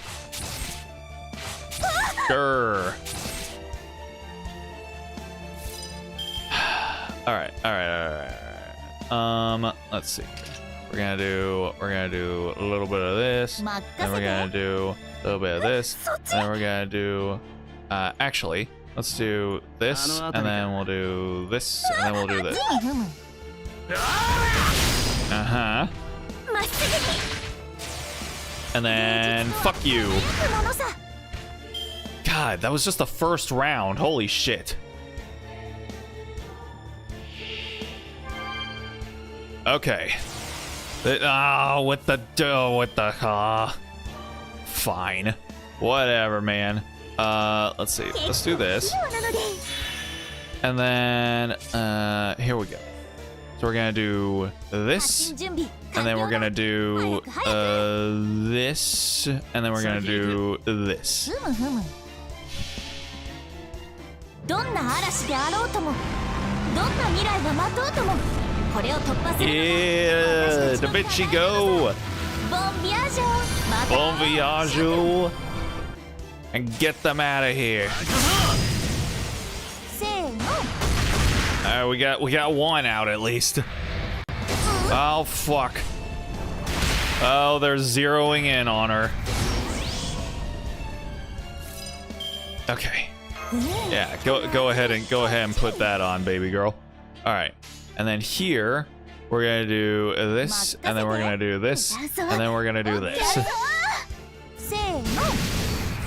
Grr. Alright. Let's see. We're gonna do a little bit of this, then we're gonna do a little bit of this, and then we're gonna do actually, let's do this, and then we'll do this, and then we'll do this. Uh-huh. And then fuck you. God, that was just the first round. Holy shit. Okay. Fine. Whatever, man. Let's see. Let's do this. And then, here we go. So we're gonna do this, and then we're gonna do, this, and then we're gonna do this. Yeah, Da Vinci go! Bon voyage! And get them out of here. Alright, we got one out at least. Oh fuck. Oh, they're zeroing in on her. Okay. Yeah, go ahead and put that on, baby girl. Alright. And then here, we're gonna do this, and then we're gonna do this, and then we're gonna do this.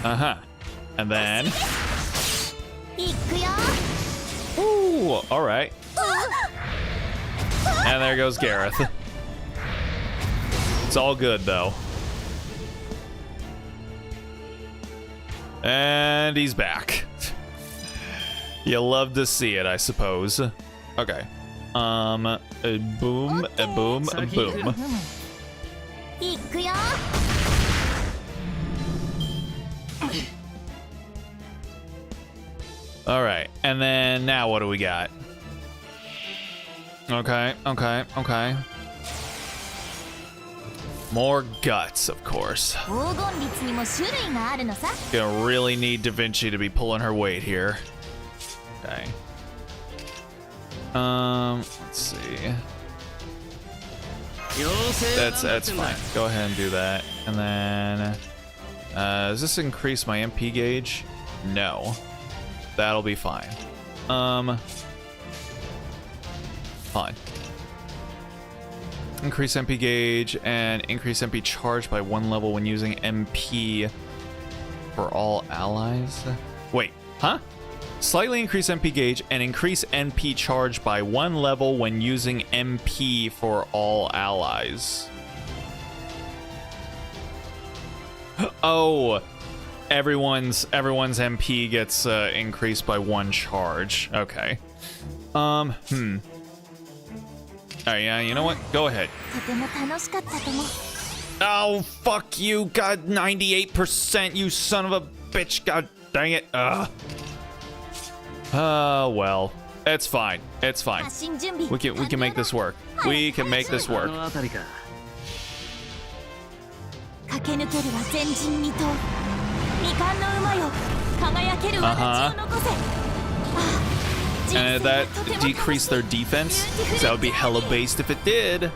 Uh-huh. And then... Ooh, alright. And there goes Gareth. It's all good, though. And he's back. You love to see it, I suppose. Okay. Boom, a boom, a boom. All right, and then now what do we got? Okay. More guts, of course. Gonna really need Da Vinci to be pulling her weight here. Okay. Let's see. That's fine. Go ahead and do that. And then, does this increase my MP gauge? No. That'll be fine. Fine. Increase MP gauge and increase MP charge by 1 level when using MP for all allies. Wait, huh? Slightly increase MP gauge and increase MP charge by 1 level when using MP for all allies. Oh, everyone's MP gets increased by 1 charge. Okay. Alright, yeah, you know what? Go ahead. Oh, fuck you. God, 98%, you son of a bitch. God dang it. Well. It's fine. It's fine. We can make this work. We can make this work. And that decreased their defense, so that would be hella based if it did.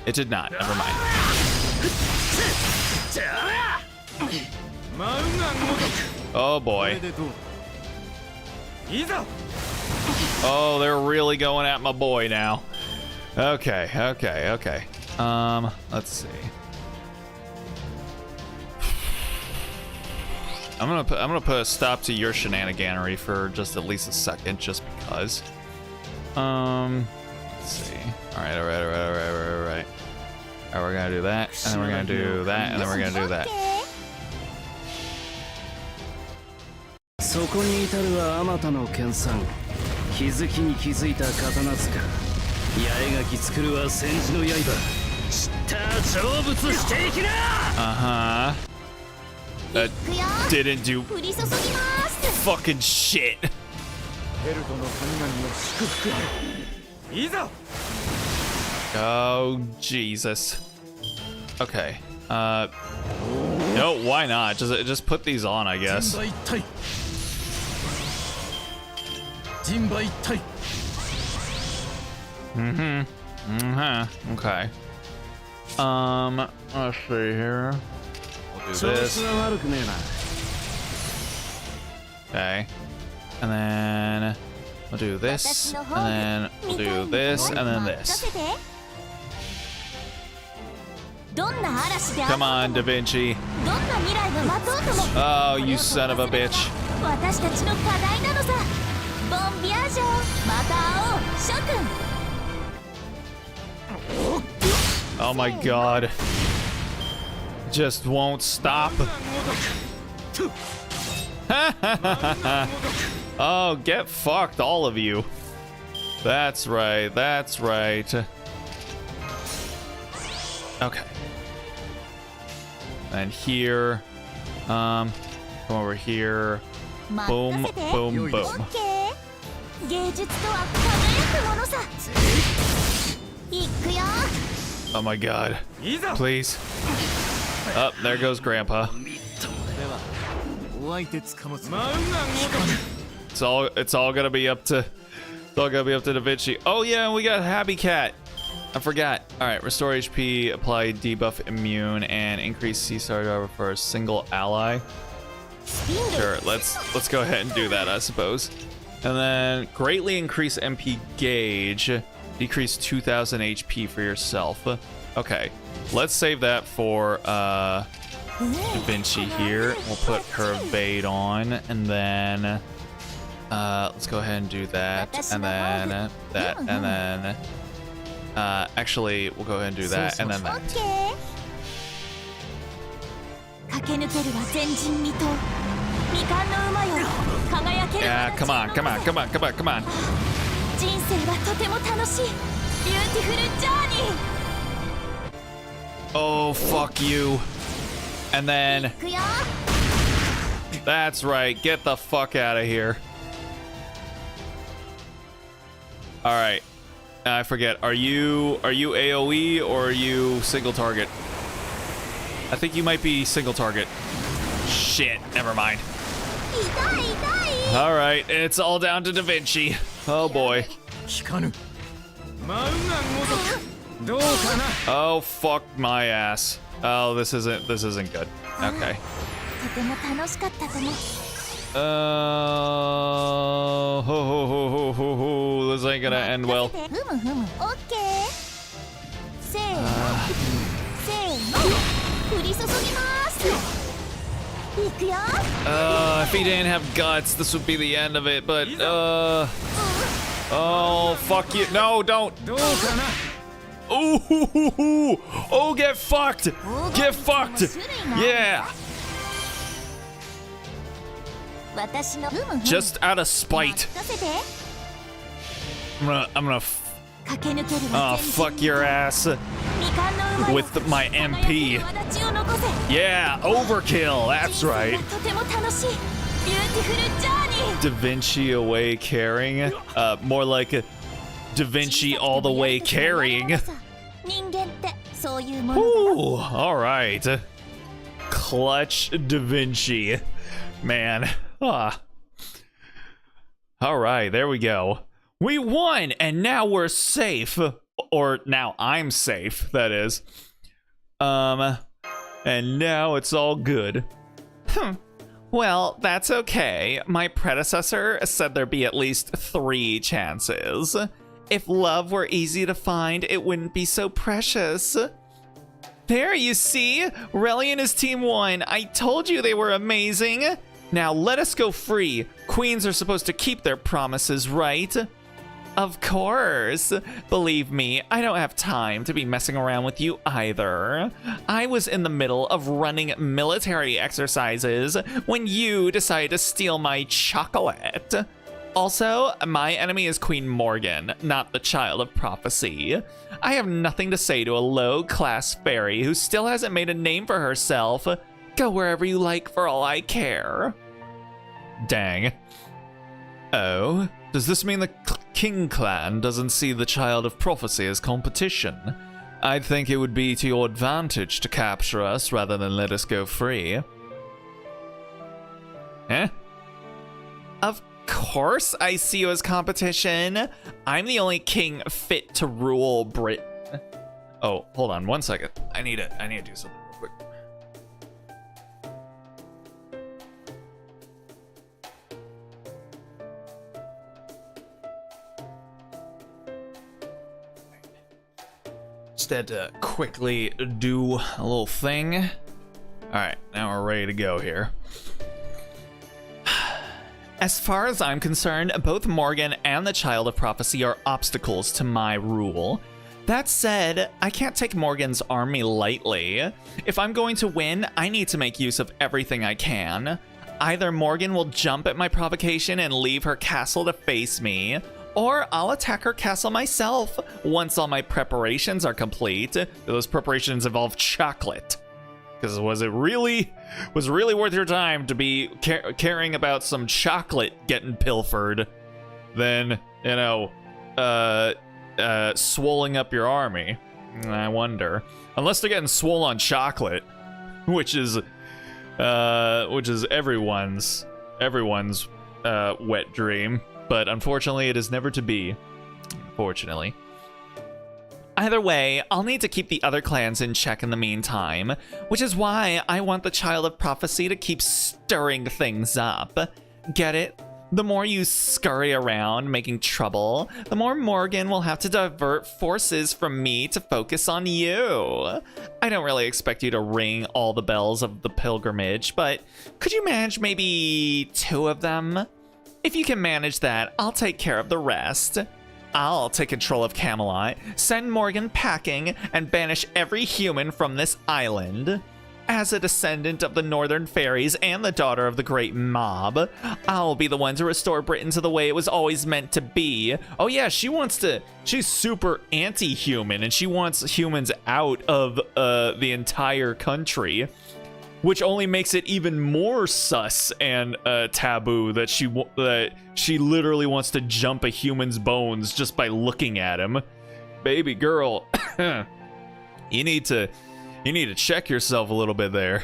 It did not. Never mind. Oh boy. Oh, they're really going at my boy now. Okay. Let's see. I'm gonna put a stop to your shenaniganery for just at least a second, just because. Let's see. All right. Alright, we're gonna do that, and then we're gonna do that, and then we're gonna do that. Uh-huh. That didn't do fucking shit. Oh, Jesus. Okay. No, why not? Just put these on, I guess. Okay. Let's see here. We'll do this. Okay. And then we'll do this. And then we'll do this. And then this. Come on, Da Vinci. Oh, you son of a bitch. Oh my god. Just won't stop. Oh, get fucked, all of you. That's right, that's right. Okay. And here. Come over here. Boom, boom, boom. Oh my god. Please. Oh, there goes Grandpa. It's all gonna be up to Da Vinci. Oh yeah, we got Happy Cat. I forgot. Alright, restore HP, apply debuff immune, and increase C-star driver for a single ally. Sure, let's go ahead and do that, I suppose. And then greatly increase MP gauge. Decrease 2,000 HP for yourself. Okay, let's save that for Da Vinci here. We'll put her evade on, and then let's go ahead and do that, and then that, and then actually we'll go ahead and do that, and then that. Yeah, come on, come on, come on, come on, come on. Oh, fuck you. And then that's right, get the fuck out of here. All right, I forget, are you AoE or are you single target? I think you might be single target. Shit, never mind. All right, it's all down to Da Vinci. Oh boy. Oh fuck my ass. Oh, this isn't good. Okay. This ain't gonna end well. If he didn't have guts, this would be the end of it, but oh, fuck you. No, don't. Ooh, oh, get fucked. Get fucked. Yeah. Just out of spite. I'm gonna oh, fuck your ass with my MP. Yeah, overkill. That's right. Da Vinci away carrying. More like a Da Vinci all the way carrying. Ooh, all right. Clutch Da Vinci. Man. Ah. All right, there we go. We won, and now we're safe. Or now I'm safe, that is. And now it's all good. Well, that's okay. My predecessor said there'd be at least 3 chances. If love were easy to find, it wouldn't be so precious. There, you see? Relly and his team won. I told you they were amazing. Now let us go free. Queens are supposed to keep their promises, right? Of course. Believe me, I don't have time to be messing around with you either. I was in the middle of running military exercises when you decided to steal my chocolate. Also, my enemy is Queen Morgan, not the Child of Prophecy. I have nothing to say to a low-class fairy who still hasn't made a name for herself. Go wherever you like for all I care. Dang. Oh, Does this mean the King clan doesn't see the Child of Prophecy as competition? I'd think it would be to your advantage to capture us rather than let us go free. Eh? Of course I see you as competition. I'm the only king fit to rule Britain. Oh, hold on 1 second. I need to do something real quick. Just had to quickly do a little thing. All right, now we're ready to go here. As far as I'm concerned, both Morgan and the Child of Prophecy are obstacles to my rule. That said, I can't take Morgan's army lightly. If I'm going to win, I need to make use of everything I can. Either Morgan will jump at my provocation and leave her castle to face me, or I'll attack her castle myself once all my preparations are complete. Those preparations involve chocolate. Because was it really worth your time to be caring about some chocolate getting pilfered than, you know, swelling up your army? I wonder. Unless they're getting swole on chocolate, which is everyone's wet dream. But unfortunately, it is never to be. Unfortunately. Either way, I'll need to keep the other clans in check in the meantime, which is why I want the Child of Prophecy to keep stirring things up. Get it? The more you scurry around making trouble, the more Morgan will have to divert forces from me to focus on you. I don't really expect you to ring all the bells of the pilgrimage, but could you manage maybe 2 of them? If you can manage that, I'll take care of the rest. I'll take control of Camelot, send Morgan packing, and banish every human from this island. As a descendant of the Northern Fairies and the daughter of the Great Mob, I'll be the one to restore Britain to the way it was always meant to be. Oh yeah, she's super anti-human, and she wants humans out of the entire country. Which only makes it even more sus and taboo that she literally wants to jump a human's bones just by looking at him. Baby girl, you need to check yourself a little bit there.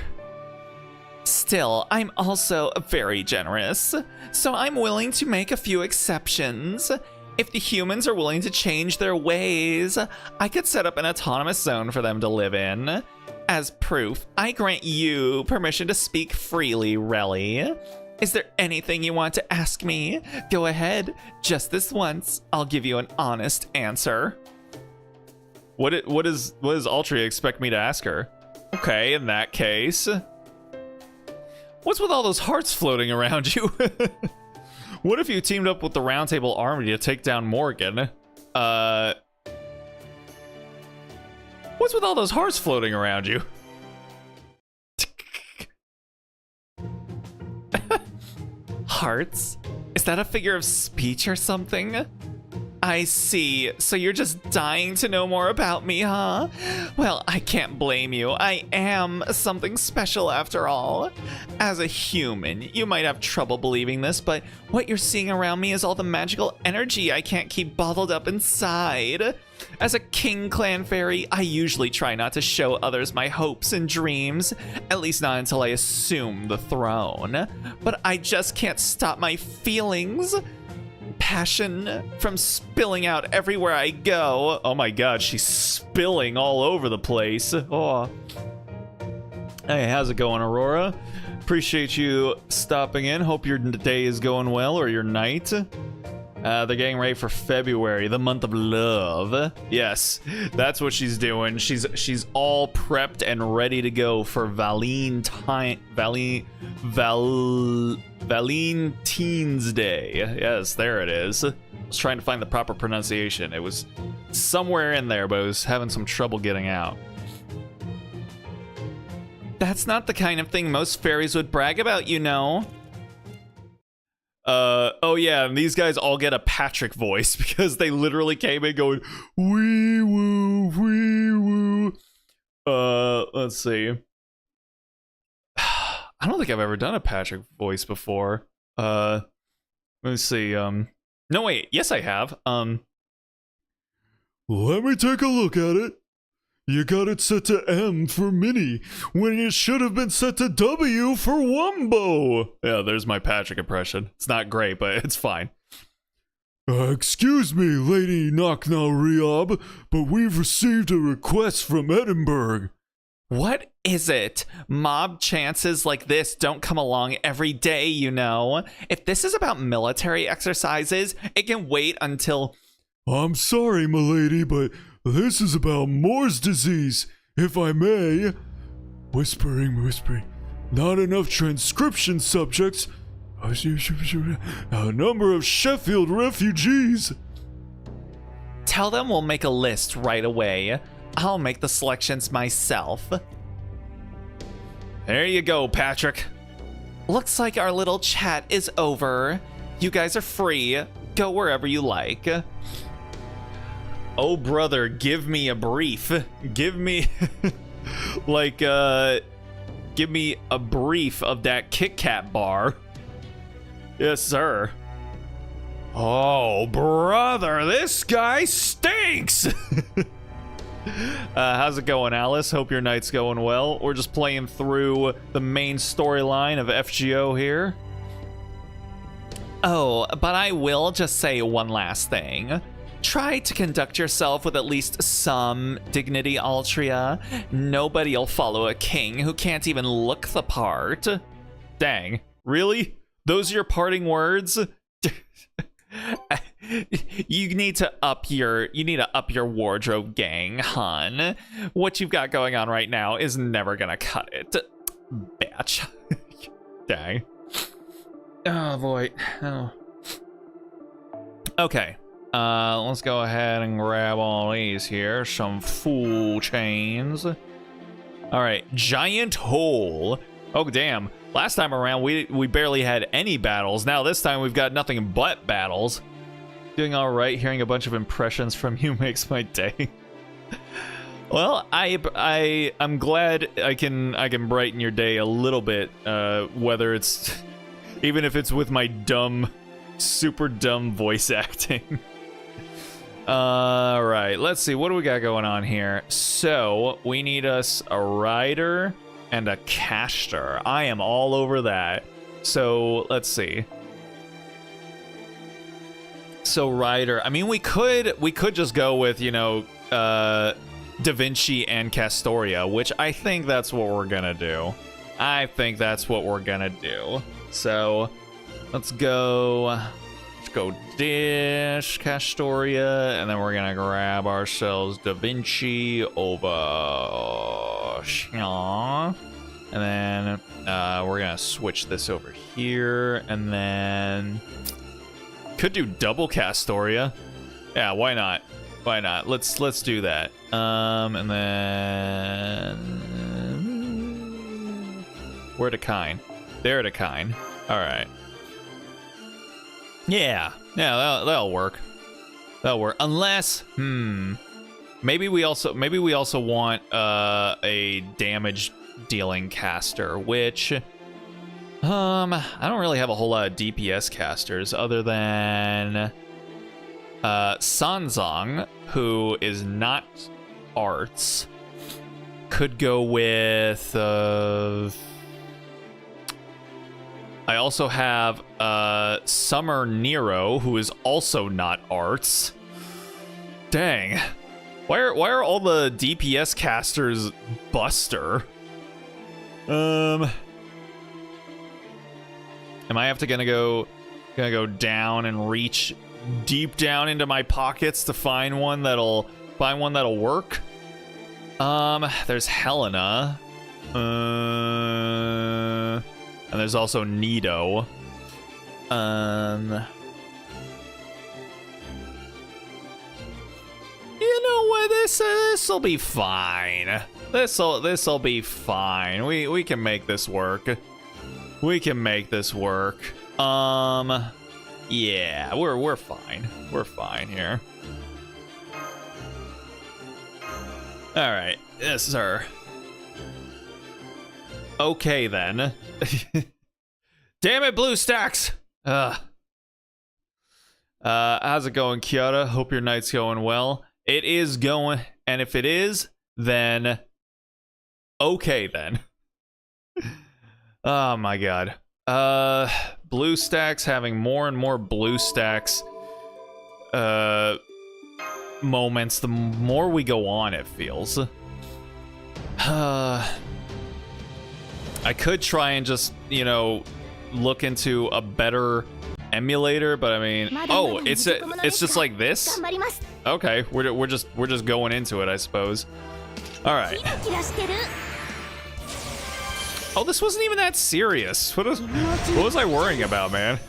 Still, I'm also very generous, so I'm willing to make a few exceptions. If the humans are willing to change their ways, I could set up an autonomous zone for them to live in. As proof, I grant you permission to speak freely, Relly. Is there anything you want to ask me? Go ahead, just this once. I'll give you an honest answer. What does Altria expect me to ask her? Okay, in that case. What's with all those hearts floating around you? What if you teamed up with the Round Table Army to take down Morgan? What's with all those hearts floating around you? Hearts? Is that a figure of speech or something? I see. So you're just dying to know more about me, huh? Well, I can't blame you. I am something special after all. As a human, you might have trouble believing this, but what you're seeing around me is all the magical energy I can't keep bottled up inside. As a King Clan Fairy, I usually try not to show others my hopes and dreams, at least not until I assume the throne. But I just can't stop my feelings. Passion from spilling out everywhere I go. Oh my god, she's spilling all over the place. Oh. Hey, how's it going, Aurora? Appreciate you stopping in. Hope your day is going well, or your night. They're getting ready for February, the month of love. Yes, that's what she's doing. She's all prepped and ready to go for Valentine's Day. Yes, there it is. I was trying to find the proper pronunciation. It was somewhere in there, but I was having some trouble getting out. That's not the kind of thing most fairies would brag about, you know. Oh yeah, and these guys all get a Patrick voice because they literally came in going, wee woo, wee woo. Let's see. I don't think I've ever done a Patrick voice before. Let me see. No, wait. Yes, I have. Let me take a look at it. You got it set to M for mini, when it should have been set to W for Wumbo. Yeah, there's my Patrick impression. It's not great, but it's fine. Excuse me, Lady Knocknow Riob, but we've received a request from Edinburgh. What is it? Mob chances like this don't come along every day, you know. If this is about military exercises, it can wait until... I'm sorry, milady, but this is about Moore's disease, if I may. Whispering. Not enough transcription subjects. A number of Sheffield refugees. Tell them we'll make a list right away. I'll make the selections myself. There you go, Patrick. Looks like our little chat is over. You guys are free. Go wherever you like. Oh, brother, give me a brief. Give me... give me a brief of that Kit Kat bar. Yes, sir. Oh, brother, this guy stinks! How's it going, Alice? Hope your night's going well. We're just playing through the main storyline of FGO here. Oh, but I will just say one last thing. Try to conduct yourself with at least some dignity, Altria. Nobody'll follow a king who can't even look the part. Dang. Really? Those are your parting words? You need to up your wardrobe, gang, hun. What you've got going on right now is never gonna cut it. Bitch. Dang. Oh boy. Oh. Okay. Let's go ahead and grab all these here. Some fool chains. Alright, giant hole. Oh damn. Last time around we barely had any battles. Now this time we've got nothing but battles. Doing alright, hearing a bunch of impressions from you makes my day. Well, I'm glad I can brighten your day a little bit, whether it's even if it's with my super dumb voice acting. Alright, let's see, what do we got going on here? So, we need us a rider and a caster. I am all over that. So, let's see. So, rider, I mean, we could just go with, you know, Da Vinci and Castoria, which I think that's what we're gonna do. So, let's go Dish, Castoria, and then we're gonna grab ourselves Da Vinci over here. And then we're gonna switch this over here, and then could do double Castoria. Yeah, why not? Let's do that. And then where to kind? There to kind. All right. Yeah, that'll work. Unless, maybe we also want a damage dealing caster, which I don't really have a whole lot of DPS casters other than Sanzong, who is not arts. Could go with I also have Summer Nero, who is also not arts. Dang. Why are all the DPS casters Buster? Am I gonna go down and reach deep down into my pockets to find one that'll work? There's Helena. And there's also Nido. You know what? This'll be fine. This'll be fine. We can make this work. Yeah, we're fine. We're fine here. All right, yes, sir. Okay then. Damn it, BlueStacks. How's it going, Kiara? Hope your night's going well. It is going, and if it is, then okay then. Oh my god. BlueStacks having more and more BlueStacks moments the more we go on, it feels. I could try and just, you know, look into a better emulator, but I mean, oh, it's just like this. Okay, we're just going into it, I suppose. All right. Oh, this wasn't even that serious. What was I worrying about, man?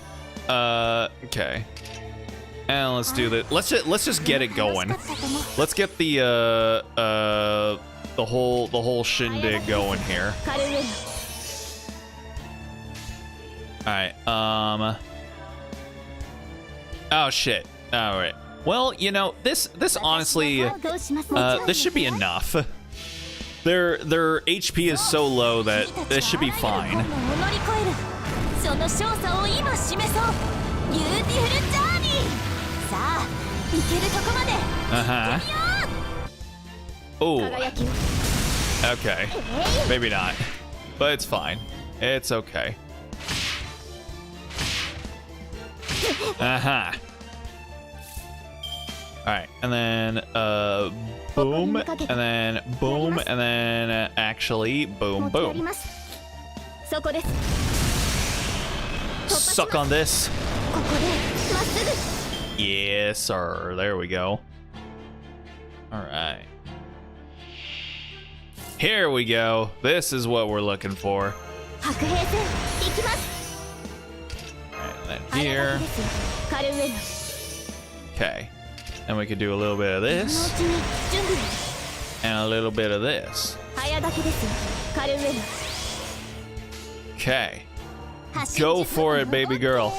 Okay. And let's do this. Let's just get it going. Let's get the whole shindig going here. All right. Oh shit. All right. Well, you know, this honestly, this should be enough. Their HP is so low that this should be fine. Uh-huh. Oh. Okay. Maybe not. But it's fine. It's okay. Uh-huh. Alright, and then, boom, and then boom, and then, actually, boom, boom. Suck on this. Yes, sir. There we go. Alright. Here we go. This is what we're looking for. Alright, then here. Okay. And we could do a little bit of this. And a little bit of this. Okay. Go for it, baby girl.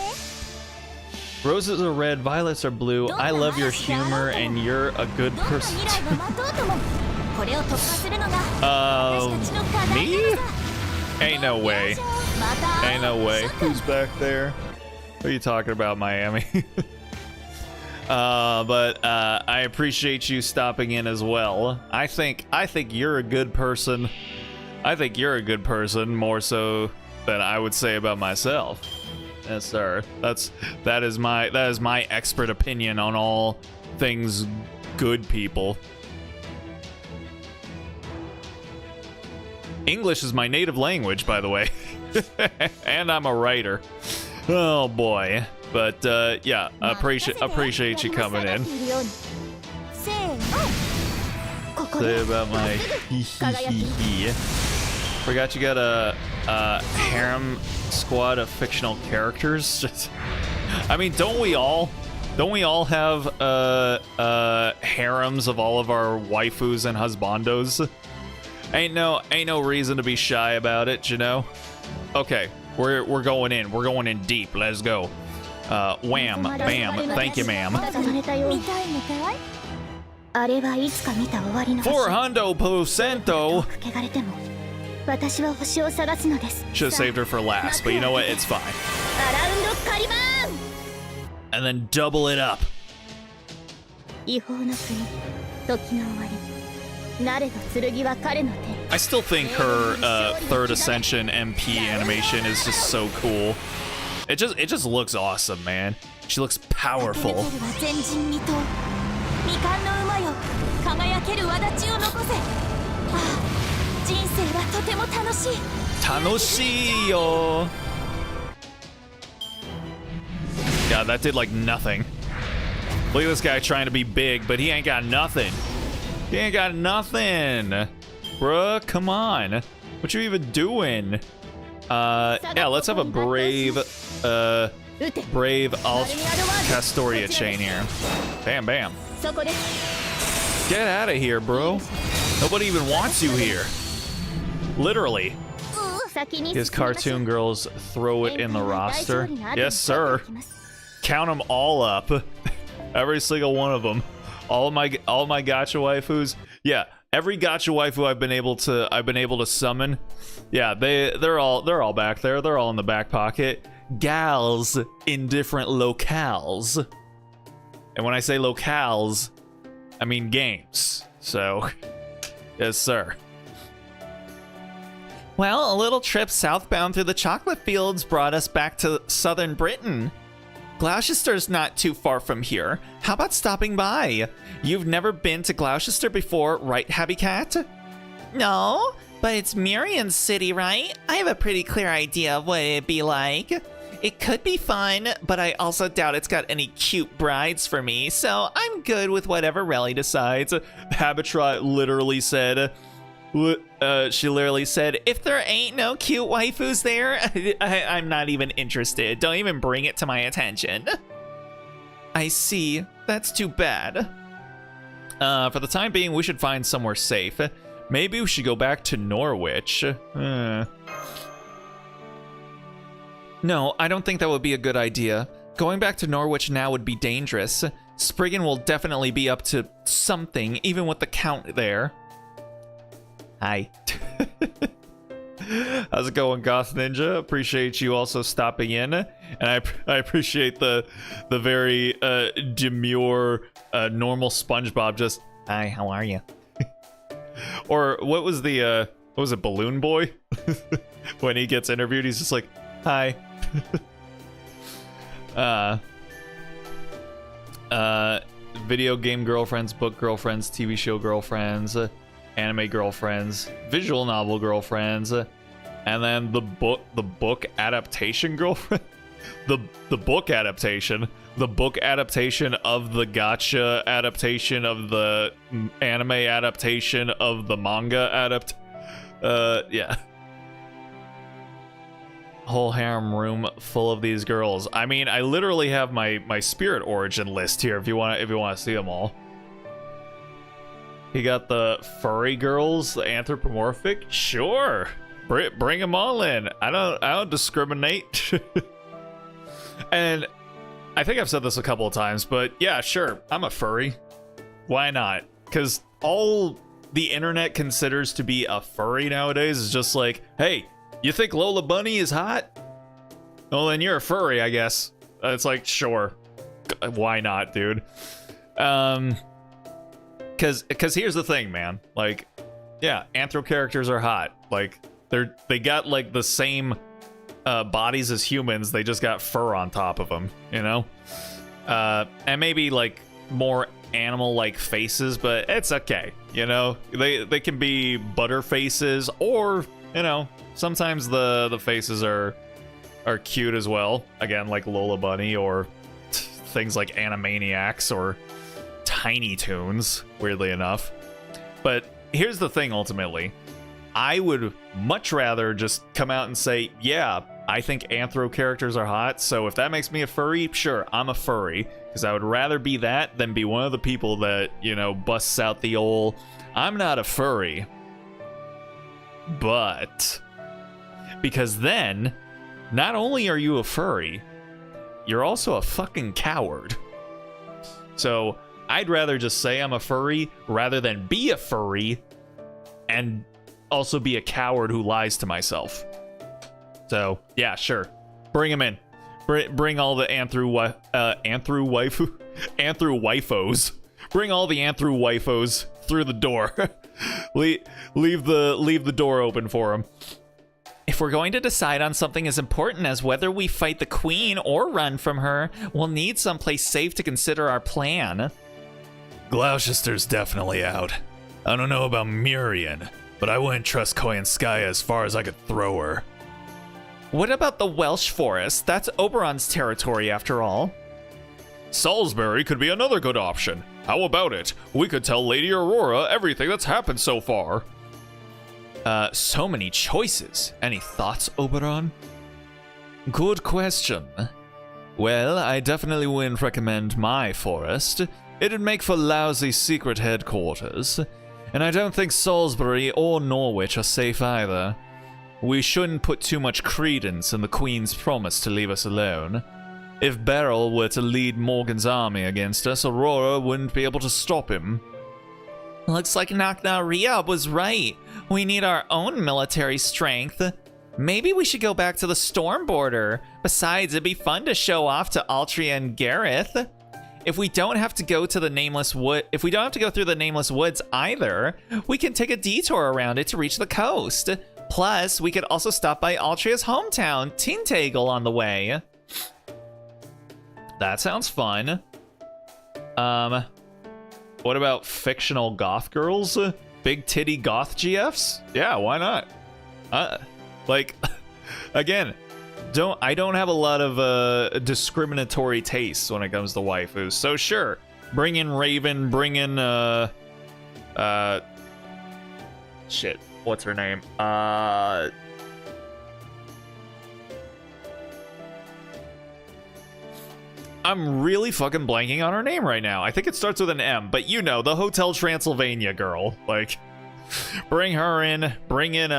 Roses are red, violets are blue. I love your humor and you're a good person. Me? Ain't no way. Ain't no way. Who's back there? What are you talking about, Miami? But I appreciate you stopping in as well. I think you're a good person. I think you're a good person more so than I would say about myself. Yes, sir. That is my expert opinion on all things good people. English is my native language, by the way. And I'm a writer. Oh boy. But yeah, appreciate you coming in. Say about my hee. Forgot you got a harem squad of fictional characters. Just, I mean, don't we all have harems of all of our waifus and husbandos? Ain't no reason to be shy about it, you know. Okay, we're going in. We're going in deep. Let's go. Wham, bam. Thank you, ma'am. 400%. Should have saved her for last, but you know what? It's fine. And then double it up. I still think her third ascension MP animation is just so cool. It just looks awesome, man. She looks powerful. Tanoshii. God, that did like nothing. Look at this guy trying to be big, but he ain't got nothing. He ain't got nothing. Bruh, come on. What you even doing? Yeah, let's have a brave Castoria chain here. Bam, bam. Get out of here, bro. Nobody even wants you here. Literally. His cartoon girls throw it in the roster. Yes, sir. Count them all up. Every single one of them. All my gacha waifus. Yeah, every gacha waifu I've been able to summon. Yeah, they're all back there. They're all in the back pocket. Gals in different locales. And when I say locales, I mean games. So, yes, sir. Well, a little trip southbound through the chocolate fields brought us back to southern Britain. Gloucester's not too far from here. How about stopping by? You've never been to Gloucester before, right, Happy Cat? No, but it's Miriam's city, right? I have a pretty clear idea of what it'd be like. It could be fun, but I also doubt it's got any cute brides for me, so I'm good with whatever Relly decides. Habitrot literally said, she literally said, if there ain't no cute waifus there, I'm not even interested. Don't even bring it to my attention. I see. That's too bad. For the time being, we should find somewhere safe. Maybe we should go back to Norwich. No, I don't think that would be a good idea. Going back to Norwich now would be dangerous. Spriggan will definitely be up to something, even with the Count there. Hi. How's it going, Goth Ninja? Appreciate you also stopping in. And I appreciate the very demure, normal SpongeBob just, hi, how are you? Or what was it, Balloon Boy? When he gets interviewed, he's just like, hi. Video game girlfriends, book girlfriends, TV show girlfriends, anime girlfriends, visual novel girlfriends, and then the book adaptation girlfriend. the book adaptation of the gacha adaptation of the anime adaptation of the manga yeah. Whole harem room full of these girls. I mean, I literally have my spirit origin list here if you want to see them all. You got the furry girls, the anthropomorphic. Sure, bring them all in. I don't discriminate. And I think I've said this a couple of times, but yeah, sure, I'm a furry. Why not? Because all the internet considers to be a furry nowadays is just like, hey, you think Lola Bunny is hot? Well, then you're a furry, I guess. It's like, sure. Why not, dude? Cause here's the thing, man. Like, yeah, anthro characters are hot. Like, they got like the same bodies as humans. They just got fur on top of them, you know? And maybe like more animal-like faces, but it's okay. You know, they can be butter faces, or you know, sometimes the faces are cute as well. Again, like Lola Bunny, or things like Animaniacs or Tiny Toons, weirdly enough. But here's the thing, ultimately. I would much rather just come out and say, yeah, I think anthro characters are hot, so if that makes me a furry, sure, I'm a furry. Because I would rather be that than be one of the people that, you know, busts out the old, I'm not a furry. But because then, not only are you a furry, you're also a fucking coward. So I'd rather just say I'm a furry rather than be a furry and also be a coward who lies to myself. So yeah, sure, bring him in. Bring all the anthro wifos. Bring all the anthro wifos through the door. leave the door open for them. If we're going to decide on something as important as whether we fight the queen or run from her, we'll need someplace safe to consider our plan. Gloucester's definitely out. I don't know about Murian, but I wouldn't trust Koyanskaya as far as I could throw her. What about the Welsh Forest? That's Oberon's territory, after all. Salisbury could be another good option. How about it? We could tell Lady Aurora everything that's happened so far. So many choices. Any thoughts, Oberon? Good question. Well, I definitely wouldn't recommend my forest. It'd make for lousy secret headquarters. And I don't think Salisbury or Norwich are safe either. We shouldn't put too much credence in the Queen's promise to leave us alone. If Beryl were to lead Morgan's army against us, Aurora wouldn't be able to stop him. Looks like Nakna Riyab was right. We need our own military strength. Maybe we should go back to the Storm border. Besides, it'd be fun to show off to Altria and Gareth. if we don't have to go to the nameless wood, if we don't have to go through the nameless woods either, we can take a detour around it to reach the coast. Plus, we could also stop by Altria's hometown, Tintagel, on the way. That sounds fun. What about fictional goth girls? Big titty goth GFs? Yeah, why not? Like, again, I don't have a lot of discriminatory tastes when it comes to waifus. So sure, bring in Raven, bring in shit, what's her name? I'm really fucking blanking on her name right now. I think it starts with an M, but you know, the Hotel Transylvania girl. Like, bring her in. Bring in Why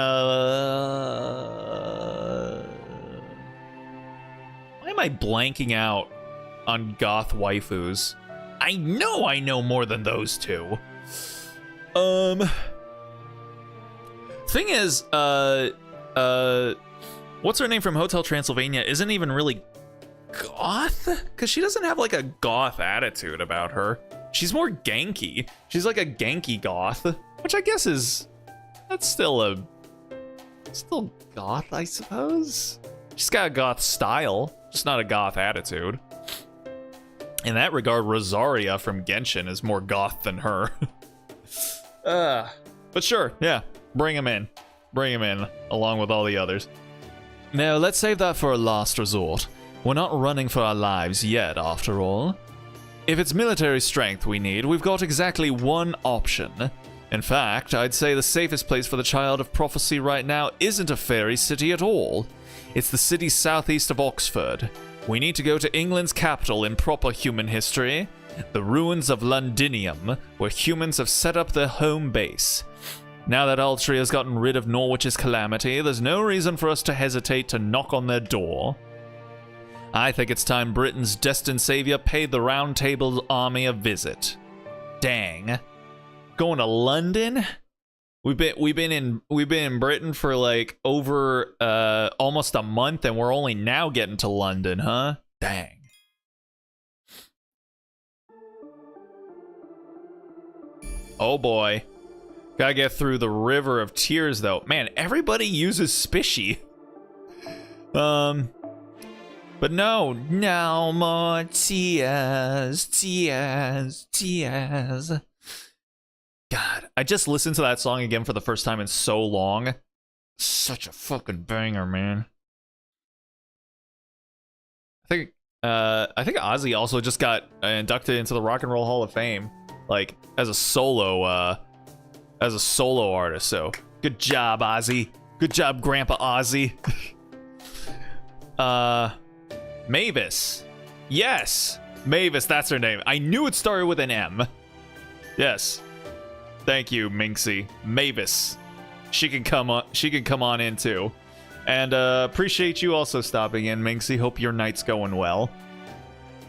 am I blanking out on goth waifus? I know more than those two. Thing is, what's her name from Hotel Transylvania isn't even really goth, because she doesn't have like a goth attitude about her. She's more ganky. She's like a ganky goth, which I guess that's still goth, I suppose. She's got a goth style, just not a goth attitude. In that regard, Rosaria from Genshin is more goth than her. But sure, yeah, bring him in along with all the others. Now let's save that for a last resort. We're not running for our lives yet, after all. If it's military strength we need, we've got exactly one option. In fact, I'd say the safest place for the Child of Prophecy right now isn't a fairy city at all. It's the city southeast of Oxford. We need to go to England's capital in proper human history, the ruins of Londinium, where humans have set up their home base. Now that Altria has gotten rid of Norwich's calamity, there's no reason for us to hesitate to knock on their door. I think it's time Britain's destined savior paid the Round Table army a visit. Dang. Going to London? We've been in Britain for like over almost a month, and we're only now getting to London, huh? Dang. Oh boy. Gotta get through the River of Tears though. Man, everybody uses Spishy. But no more tears. God, I just listened to that song again for the first time in so long. Such a fucking banger, man. I think Ozzy also just got inducted into the Rock and Roll Hall of Fame, like as a solo artist. So good job, Ozzy. Good job, Grandpa Ozzy. Mavis. Yes, Mavis, that's her name. I knew it started with an M. Yes. Thank you, Minxie. Mavis. She can come on in too. And appreciate you also stopping in, Minxie. Hope your night's going well.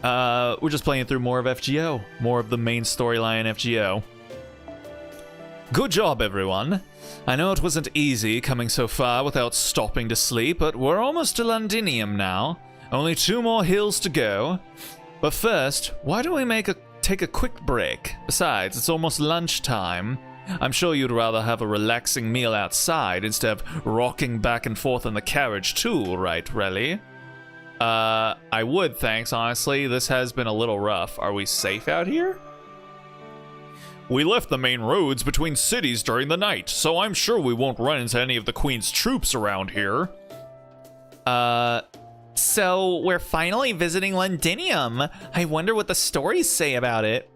We're just playing through more of FGO. More of the main storyline FGO. Good job, everyone. I know it wasn't easy coming so far without stopping to sleep, but we're almost to Londinium now. Only 2 more hills to go. But first, why don't we take a quick break? Besides, it's almost lunchtime. I'm sure you'd rather have a relaxing meal outside instead of rocking back and forth in the carriage too, right, Relly? I would, thanks, honestly. This has been a little rough. Are we safe out here? We left the main roads between cities during the night, so I'm sure we won't run into any of the Queen's troops around here. So we're finally visiting Londinium. I wonder what the stories say about it.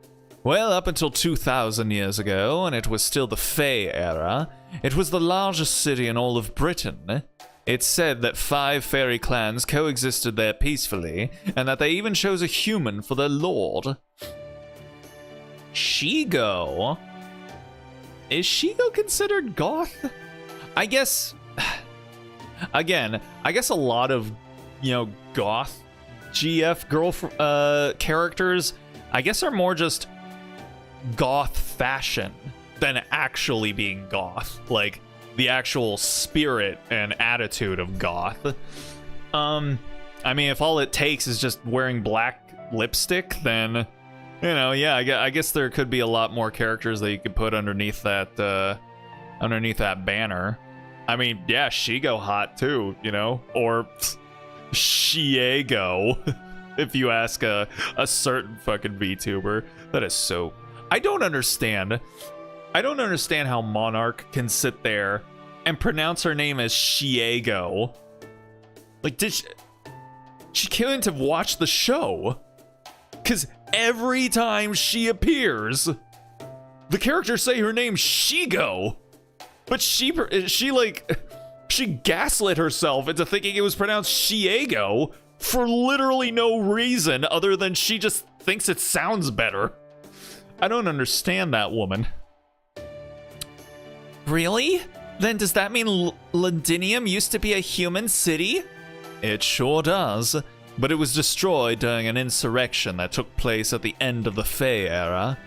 Well, up until 2,000 years ago, and it was still the Fey era, it was the largest city in all of Britain. It's said that 5 fairy clans coexisted there peacefully, and that they even chose a human for their lord. Shigo? Is Shigo considered goth? I guess... Again, I guess a lot of, goth GF girl characters, I guess are more just goth fashion than actually being goth. Like, the actual spirit and attitude of goth. I mean, if all it takes is just wearing black lipstick, then Yeah, I guess there could be a lot more characters that you could put underneath that banner. I mean, yeah, Shigo hot too, or Shiego, if you ask a certain fucking VTuber. That is so. I don't understand how Monarch can sit there and pronounce her name as Shiego. Like, did she couldn't have watched the show? Because every time she appears, the characters say her name Shigo, but she gaslit herself into thinking it was pronounced Shiego for literally no reason other than she just thinks it sounds better. I don't understand that woman. Really? Then does that mean Londinium used to be a human city? It sure does, but it was destroyed during an insurrection that took place at the end of the Fey era.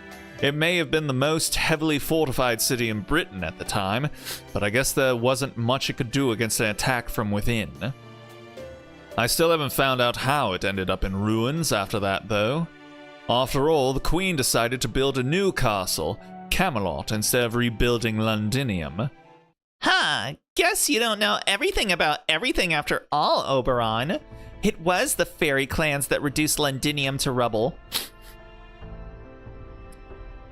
It may have been the most heavily fortified city in Britain at the time, but I guess there wasn't much it could do against an attack from within. I still haven't found out how it ended up in ruins after that, though. After all, the Queen decided to build a new castle, Camelot, instead of rebuilding Londinium. Huh, guess you don't know everything about everything after all, Oberon. It was the fairy clans that reduced Londinium to rubble.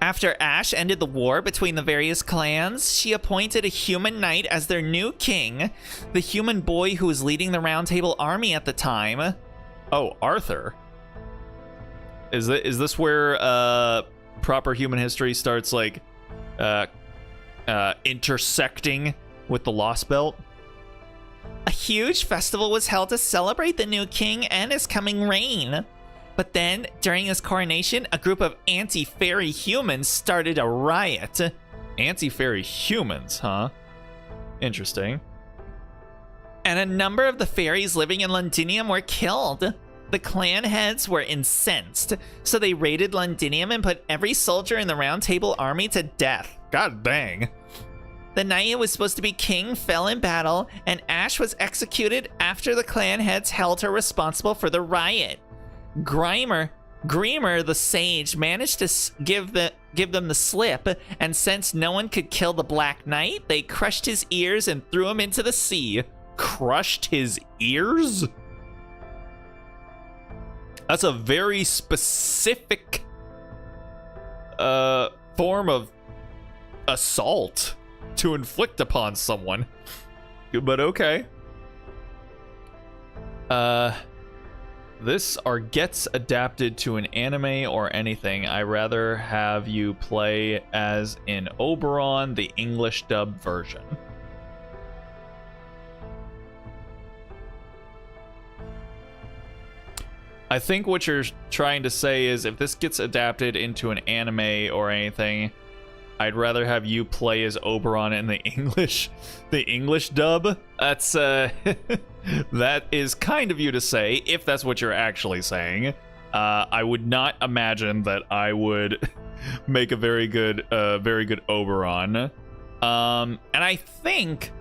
After Ashe ended the war between the various clans, she appointed a human knight as their new king, the human boy who was leading the Round Table army at the time. Oh, Arthur. Is this where proper human history starts like intersecting with the Lost Belt? A huge festival was held to celebrate the new king and his coming reign. But then, during his coronation, a group of anti-fairy humans started a riot. Anti-fairy humans, huh? Interesting. And a number of the fairies living in Londinium were killed. The clan heads were incensed, so they raided Londinium and put every soldier in the Round Table army to death. God dang. The knight who was supposed to be king fell in battle, and Ashe was executed after the clan heads held her responsible for the riot. Grymer the sage managed to give them the slip, and since no one could kill the Black Knight, they crushed his ears and threw him into the sea. Crushed his ears? That's a very specific form of assault to inflict upon someone. But okay. This gets adapted to an anime or anything. I rather have you play as in Oberon, the English dub version. I think what you're trying to say is if this gets adapted into an anime or anything, I'd rather have you play as Oberon in the English dub. That's that is kind of you to say, if that's what you're actually saying. I would not imagine that I would make a very good Oberon. And I think,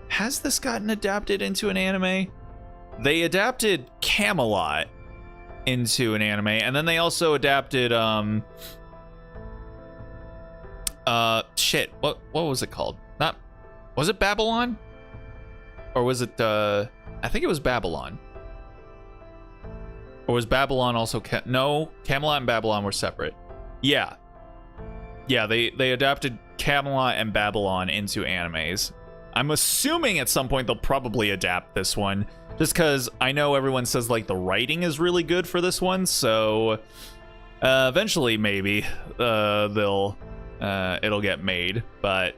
has this gotten adapted into an anime? They adapted Camelot into an anime, and then they also adapted what was it called? Was it Babylon? Or was it I think it was Babylon. Or was Babylon also no, Camelot and Babylon were separate. Yeah, they adapted Camelot and Babylon into animes. I'm assuming at some point they'll probably adapt this one, just because I know everyone says like the writing is really good for this one, so eventually maybe it'll get made. But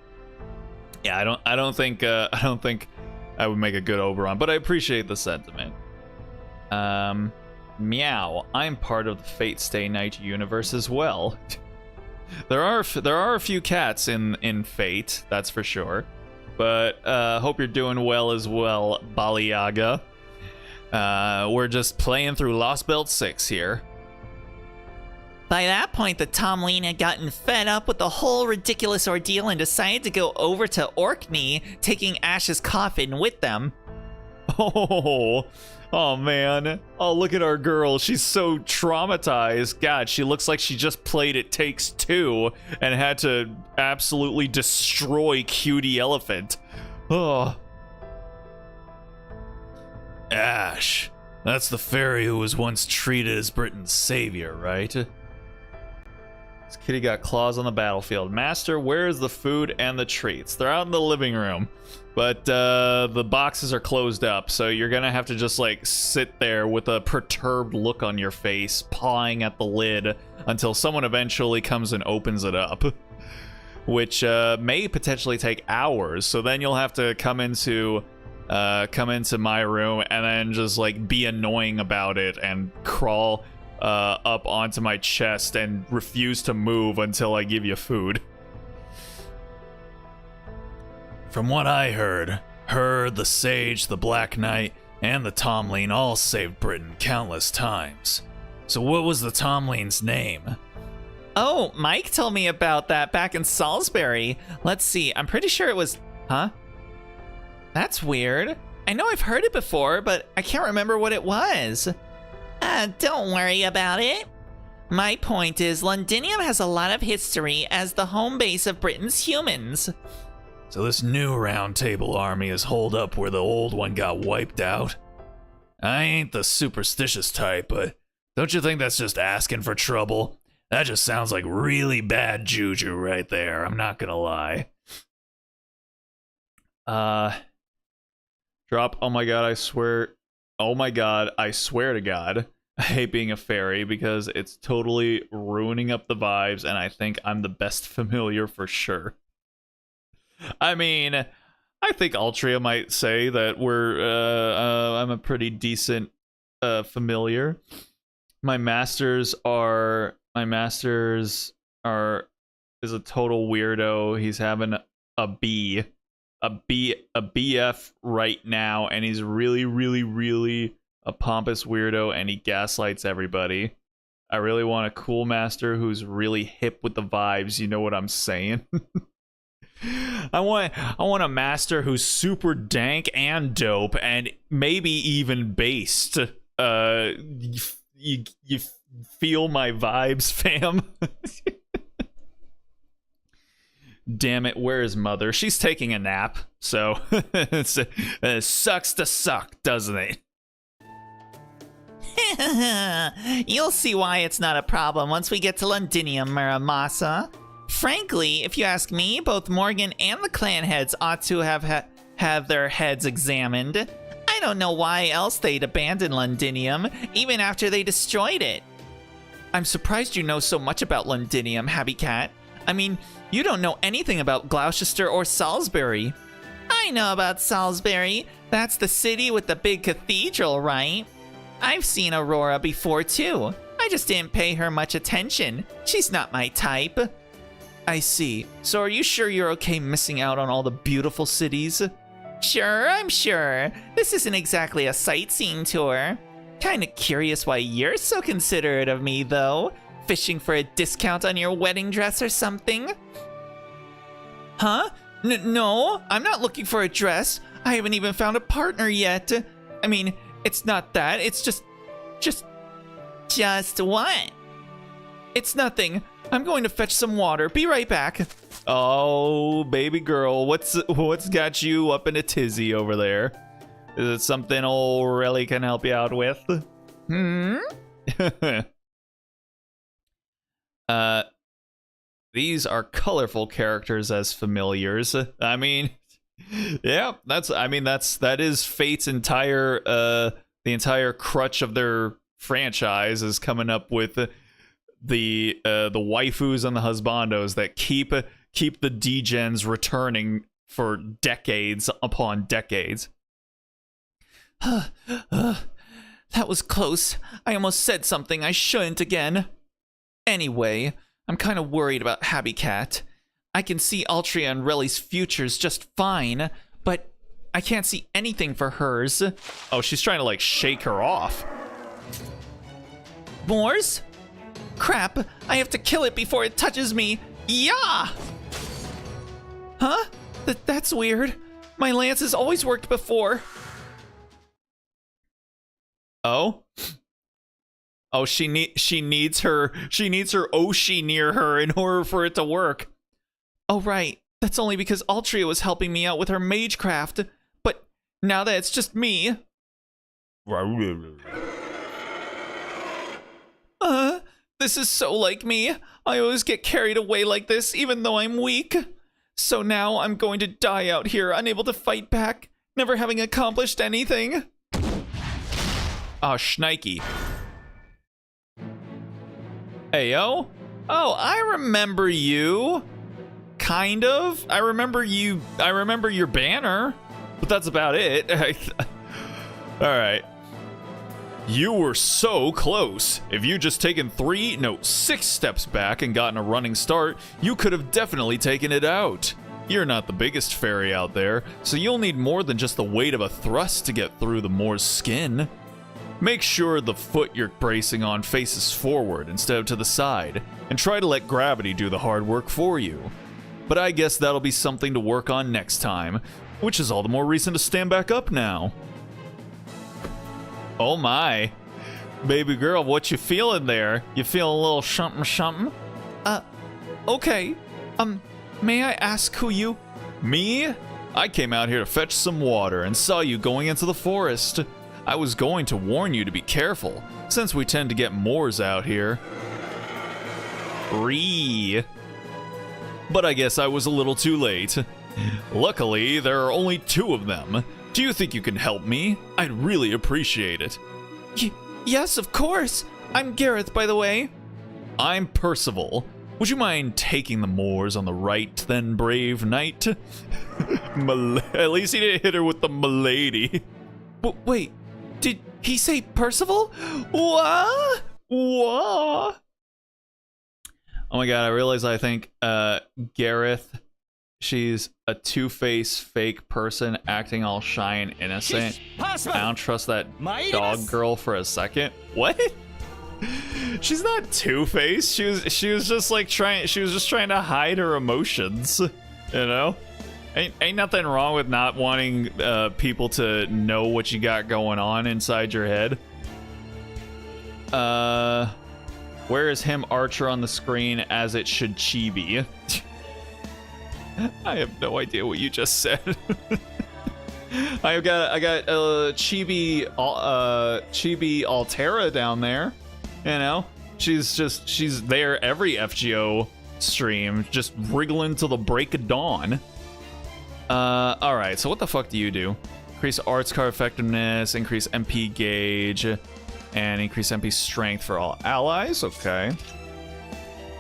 yeah, I don't think I would make a good Oberon, but I appreciate the sentiment. Meow, I'm part of the Fate Stay Night universe as well. there are a few cats in Fate, that's for sure. But hope you're doing well as well, Baliaga. We're just playing through Lost Belt 6 here. By that point, the Tomlin had gotten fed up with the whole ridiculous ordeal and decided to go over to Orkney, taking Ashe's coffin with them. Oh man. Oh, look at our girl. She's so traumatized. God, she looks like she just played It Takes Two and had to absolutely destroy Cutie Elephant. Oh. Ash. That's the fairy who was once treated as Britain's savior, right? This kitty got claws on the battlefield. Master, where's the food and the treats? They're out in the living room, but the boxes are closed up, so you're gonna have to just like sit there with a perturbed look on your face, pawing at the lid until someone eventually comes and opens it up, which may potentially take hours. So then you'll have to come into my room and then just like be annoying about it and crawl up onto my chest and refuse to move until I give you food. From what I heard, her, the Sage, the Black Knight, and the Tomlin all saved Britain countless times. So what was the Tomlin's name? Oh, Mike told me about that back in Salisbury. Let's see, I'm pretty sure it was... Huh? That's weird. I know I've heard it before, but I can't remember what it was. Don't worry about it. My point is, Londinium has a lot of history as the home base of Britain's humans. So this new Round Table army is holed up where the old one got wiped out? I ain't the superstitious type, but don't you think that's just asking for trouble? That just sounds like really bad juju right there, I'm not gonna lie. Drop, oh my god, I swear. Oh my god, I swear to God, I hate being a fairy because it's totally ruining up the vibes, and I think I'm the best familiar for sure. I mean, I think Altria might say that I'm a pretty decent familiar. My masters is a total weirdo. He's having a BF right now, and he's really a pompous weirdo, and he gaslights everybody. I really want a cool master who's really hip with the vibes, you know what I'm saying? I want a master who's super dank and dope and maybe even based. You feel my vibes, fam? Damn it, where is Mother? She's taking a nap, so it sucks to suck, doesn't it? You'll see why it's not a problem once we get to Londinium, Muramasa. Frankly, if you ask me, both Morgan and the clan heads ought to have their heads examined. I don't know why else they'd abandon Londinium, even after they destroyed it. I'm surprised you know so much about Londinium, Happy Cat. I mean, you don't know anything about Gloucester or Salisbury. I know about Salisbury. That's the city with the big cathedral, right? I've seen Aurora before, too. I just didn't pay her much attention. She's not my type. I see. So are you sure you're okay missing out on all the beautiful cities? Sure, I'm sure. This isn't exactly a sightseeing tour. Kinda curious why you're so considerate of me, though. Fishing for a discount on your wedding dress or something? Huh? No, I'm not looking for a dress. I haven't even found a partner yet. I mean, it's not that. It's just what? It's nothing. I'm going to fetch some water. Be right back. Oh, baby girl, what's got you up in a tizzy over there? Is it something old Relly can help you out with? These are colorful characters as familiars. I mean, yeah, that is Fate's entire the entire crutch of their franchise is coming up with the waifus and the husbandos that keep the degens returning for decades upon decades. That was close. I almost said something I shouldn't again. Anyway, I'm kind of worried about Happy Cat. I can see Altria and Relly's futures just fine, but I can't see anything for hers. Oh, she's trying to like shake her off. Moors? Crap, I have to kill it before it touches me. Yeah! Huh? That's weird. My lance has always worked before. Oh? Oh, she needs her Oshi near her in order for it to work. Oh, right. That's only because Altria was helping me out with her magecraft. But now that it's just me... This is so like me. I always get carried away like this, even though I'm weak. So now I'm going to die out here, unable to fight back, never having accomplished anything. Oh, shnikey. Hey, yo. Oh, I remember you. Kind of. I remember your banner, but that's about it. All right. You were so close. If you just taken 6 steps back and gotten a running start, you could have definitely taken it out. You're not the biggest fairy out there, so you'll need more than just the weight of a thrust to get through the Moor's skin. Make sure the foot you're bracing on faces forward instead of to the side, and try to let gravity do the hard work for you. But I guess that'll be something to work on next time, which is all the more reason to stand back up now. Oh my. Baby girl, what you feeling there? You feeling a little something? Okay. May I ask who you... Me? I came out here to fetch some water and saw you going into the forest. I was going to warn you to be careful, since we tend to get moors out here. But I guess I was a little too late. Luckily, there are only 2 of them. Do you think you can help me? I'd really appreciate it. Yes, of course. I'm Gareth, by the way. I'm Percival. Would you mind taking the moors on the right, then, brave knight? At least he didn't hit her with the milady. Wait, did he say Percival? What? Oh my god, I realize I think Gareth... She's a two-faced fake person acting all shy and innocent. I don't trust that dog girl for a second. What? She's not two-faced. She was just like trying to hide her emotions, you know? Ain't nothing wrong with not wanting people to know what you got going on inside your head. Where is him Archer on the screen as it should chibi? I have no idea what you just said. I got Chibi Altera down there. You know, she's there every FGO stream, just wriggling till the break of dawn. All right. So what the fuck do you do? Increase arts card effectiveness, increase MP gauge, and increase MP strength for all allies. Okay.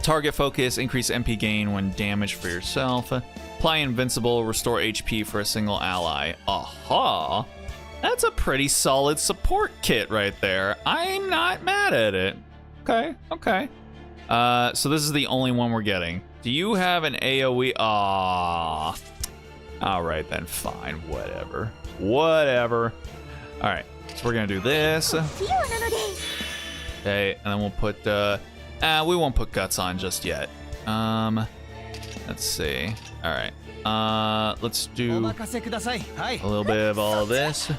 Target focus, increase MP gain when damaged for yourself. Apply invincible, restore HP for a single ally. Aha! That's a pretty solid support kit right there. I'm not mad at it. Okay. So this is the only one we're getting. Do you have an AoE? Ah. All right then, fine. Whatever. All right. So we're gonna do this. Okay, and then we'll put. We won't put guts on just yet. Let's see. All right. Let's do a little bit of all of this.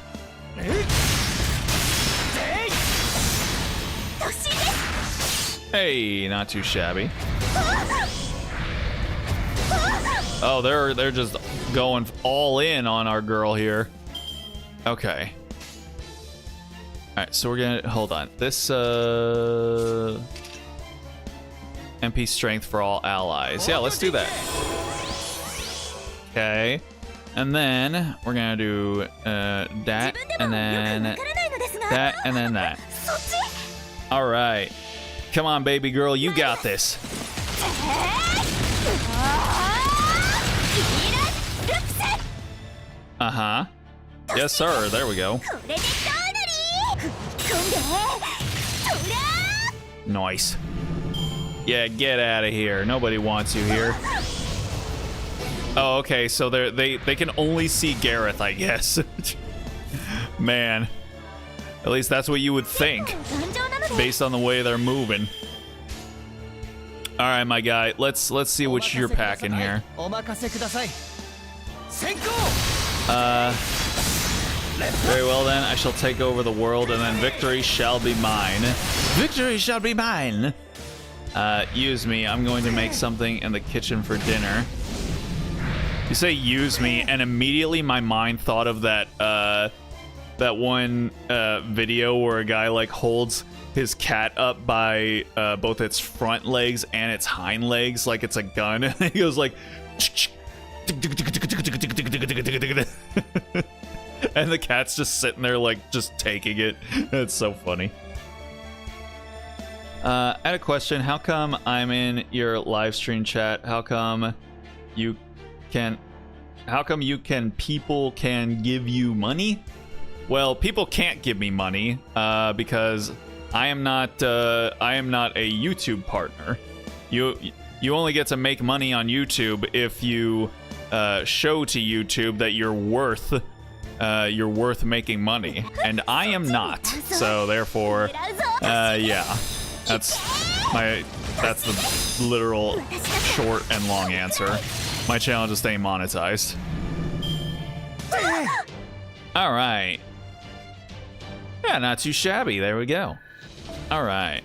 Hey, not too shabby. Oh, they're just going all in on our girl here. Okay. All right, so we're gonna hold on. This MP strength for all allies. Yeah, let's do that. Okay. And then we're gonna do that, and then that, and then that. All right. Come on, baby girl, you got this. Uh-huh. Yes, sir. There we go. Nice. Yeah, get out of here. Nobody wants you here. Oh, okay. So they can only see Gareth, I guess. Man. At least that's what you would think, based on the way they're moving. All right, my guy. Let's see what you're packing here. Very well then, I shall take over the world, and then victory shall be mine. Victory shall be mine! Use me. I'm going to make something in the kitchen for dinner. You say use me, and immediately my mind thought of that, that one, video where a guy, like, holds his cat up by, both its front legs and its hind legs like it's a gun, and he goes like... and the cat's just sitting there, like, just taking it. It's so funny. I had a question. How come I'm in your live stream chat? How come you can people can give you money? Well, people can't give me money because I am not a YouTube partner. You only get to make money on YouTube if you show to YouTube that you're worth making money, and I am not. So therefore, yeah, that's the literal short and long answer. My channel just ain't monetized. All right. Yeah, not too shabby. There we go. All right.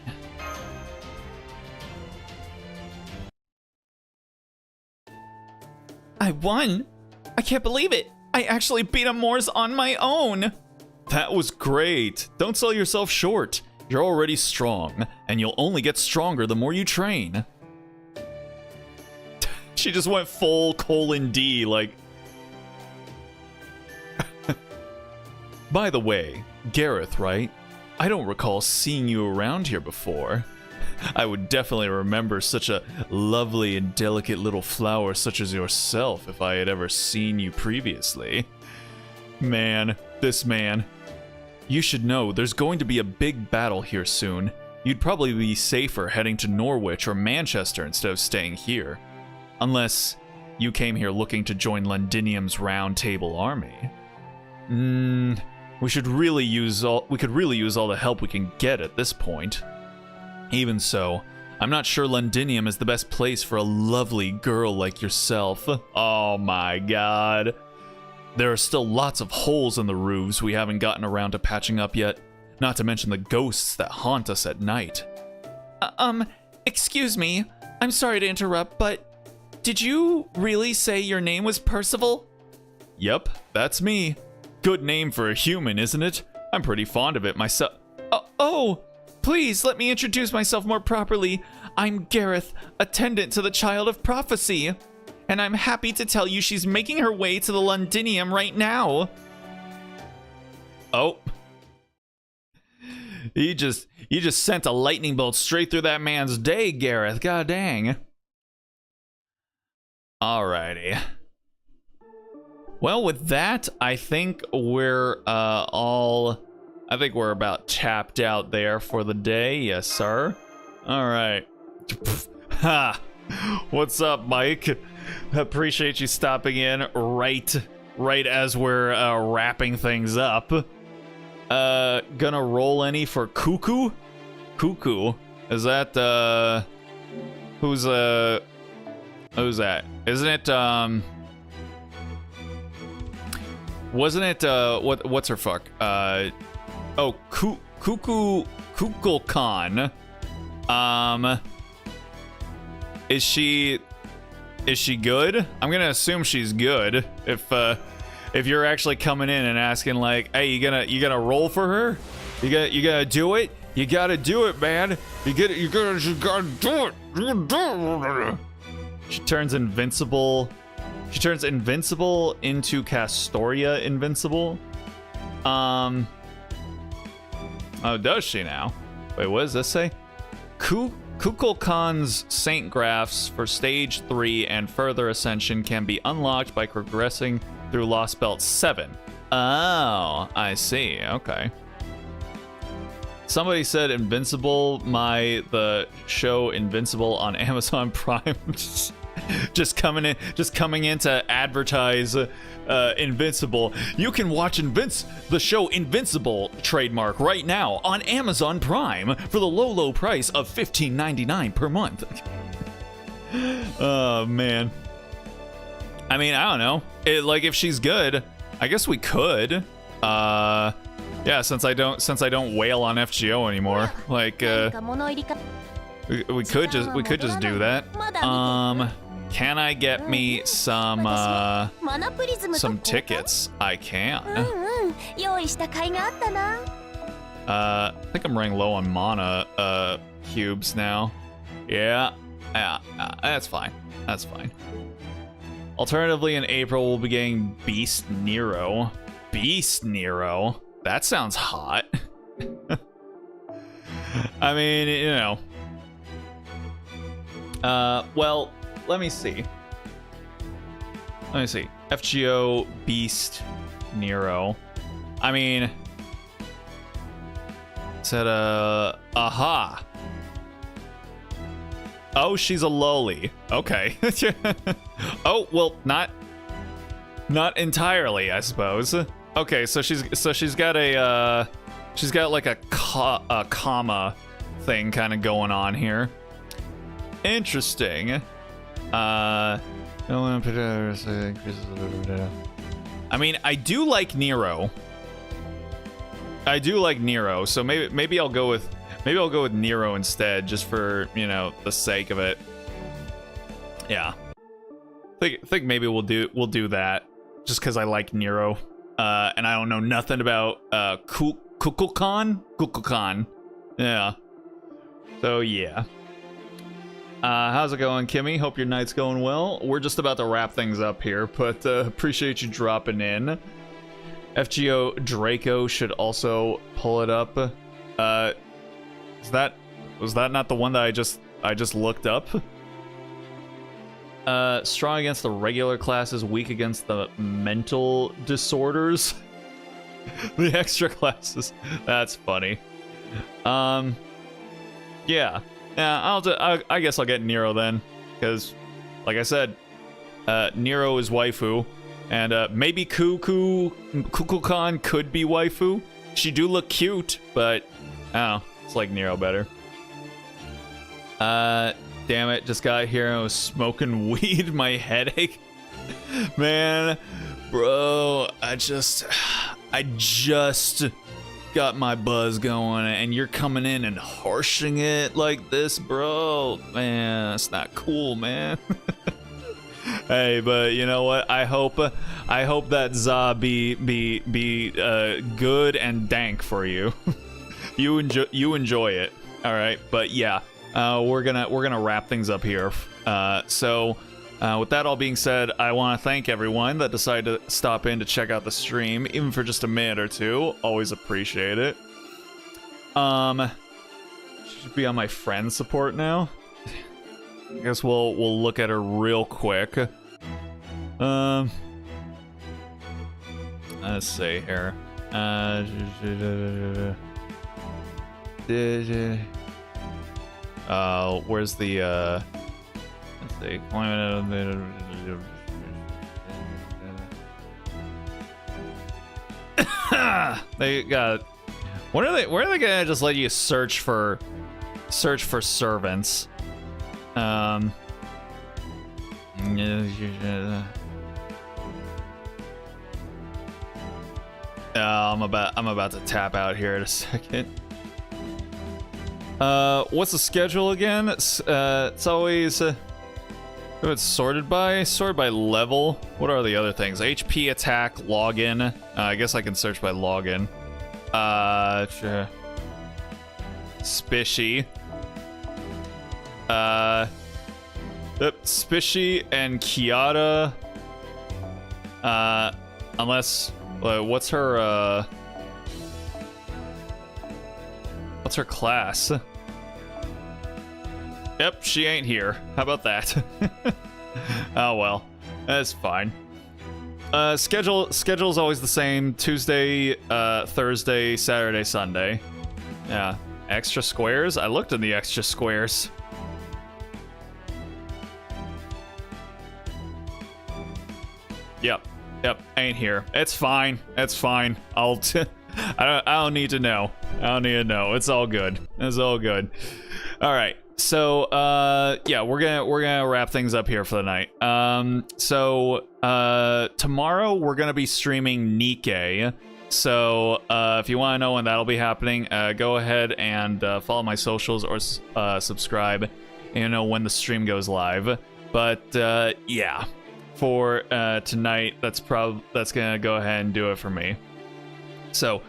I won! I can't believe it! I actually beat Amores on my own! That was great. Don't sell yourself short. You're already strong, and you'll only get stronger the more you train. She just went full :D, like... By the way, Gareth, right? I don't recall seeing you around here before. I would definitely remember such a lovely and delicate little flower such as yourself if I had ever seen you previously. Man, this man. You should know there's going to be a big battle here soon. You'd probably be safer heading to Norwich or Manchester instead of staying here. Unless you came here looking to join Londinium's Round Table Army. We could really use all the help we can get at this point. Even so, I'm not sure Londinium is the best place for a lovely girl like yourself. Oh my god. There are still lots of holes in the roofs we haven't gotten around to patching up yet, not to mention the ghosts that haunt us at night. Excuse me, I'm sorry to interrupt, but did you really say your name was Percival? Yep, that's me. Good name for a human, isn't it? I'm pretty fond of it myself. Oh! Please let me introduce myself more properly. I'm Gareth, attendant to the Child of Prophecy. And I'm happy to tell you she's making her way to the Londinium right now. Oh. You just sent a lightning bolt straight through that man's day, Gareth. God dang. Alrighty. Well, with that, I think we're about tapped out there for the day. Yes, sir. All right. Ha. What's up, Mike? Appreciate you stopping in right as we're wrapping things up. Gonna roll any for Cuckoo? Cuckoo. Is that who's that? Isn't it wasn't it what's her fuck? Kukulkan. Is she good? I'm gonna assume she's good. If you're actually coming in and asking like, hey, you gonna roll for her? You gotta do it. You gotta do it, man. You gotta do it. She turns invincible. She turns invincible into Castoria invincible. Oh, does she now? Wait, what does this say? Kukulkan's Saint Graphs for Stage 3 and further ascension can be unlocked by progressing through Lost Belt 7. Oh, I see. Okay. Somebody said Invincible, the show Invincible on Amazon Prime. just coming in to advertise Invincible. You can watch the show Invincible trademark right now on Amazon Prime for the low price of $15.99 per month. Oh man. I mean, I don't know. Like if she's good, I guess we could. Yeah, since I don't wail on FGO anymore, like we could just do that. Can I get me some tickets? I can. I think I'm running low on mana cubes now. Yeah, that's fine. That's fine. Alternatively, in April, we'll be getting Beast Nero. Beast Nero? That sounds hot. I mean, you know. Well, let me see. FGO Beast Nero. I mean, said aha. Oh, she's a loli. Okay. Oh, well, not entirely, I suppose. Okay, so she's got like a comma thing kind of going on here. Interesting. I mean, I do like Nero. So maybe I'll go with Nero instead, just for, you know, the sake of it. Yeah. Think maybe we'll do that, just because I like Nero. And I don't know nothing about Kukulkan. Yeah. So yeah. How's it going, Kimmy? Hope your night's going well. We're just about to wrap things up here, but appreciate you dropping in. FGO Draco should also pull it up. Was that not the one that I just looked up? Strong against the regular classes, weak against the mental disorders. The extra classes. That's funny. Yeah. I guess I'll get Nero then, because, like I said, Nero is waifu, and maybe Kukulkan could be waifu. She do look cute, but I don't know. It's like Nero better. Damn it, just got here and I was smoking weed. My headache. Man, bro, I just got my buzz going, and you're coming in and harshing it like this, bro. Man, that's not cool, man. Hey, but you know what? I hope that za be good and dank for you. You enjoy it. All right, but yeah, we're gonna wrap things up here. So with that all being said, I want to thank everyone that decided to stop in to check out the stream, even for just a minute or two. Always appreciate it. Should be on my friend support now. I guess we'll look at her real quick. Let's see here. Where's the let's see. They got. Where are they gonna just let you search for servants? I'm about to tap out here in a second. What's the schedule again? It's always it's sorted by level. What are the other things? HP, attack, login. I guess I can search by login. Sure. Spishy. Spishy and Kiata. Unless what's her class? Yep, she ain't here. How about that? Oh well, that's fine. Schedule's always the same. Tuesday, Thursday, Saturday, Sunday. Yeah. Extra squares? I looked in the extra squares. Yep, ain't here. It's fine. I don't need to know. It's all good. All right. So, yeah, we're gonna wrap things up here for the night. So, tomorrow we're gonna be streaming Nikkei. So if you want to know when that'll be happening, go ahead and follow my socials or subscribe, and you know when the stream goes live. But yeah, for tonight, that's gonna go ahead and do it for me. So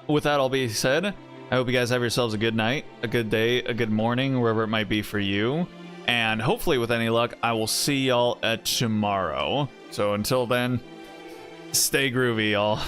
with that all being said, I hope you guys have yourselves a good night, a good day, a good morning, wherever it might be for you. And hopefully, with any luck, I will see y'all tomorrow. So until then, stay groovy, y'all.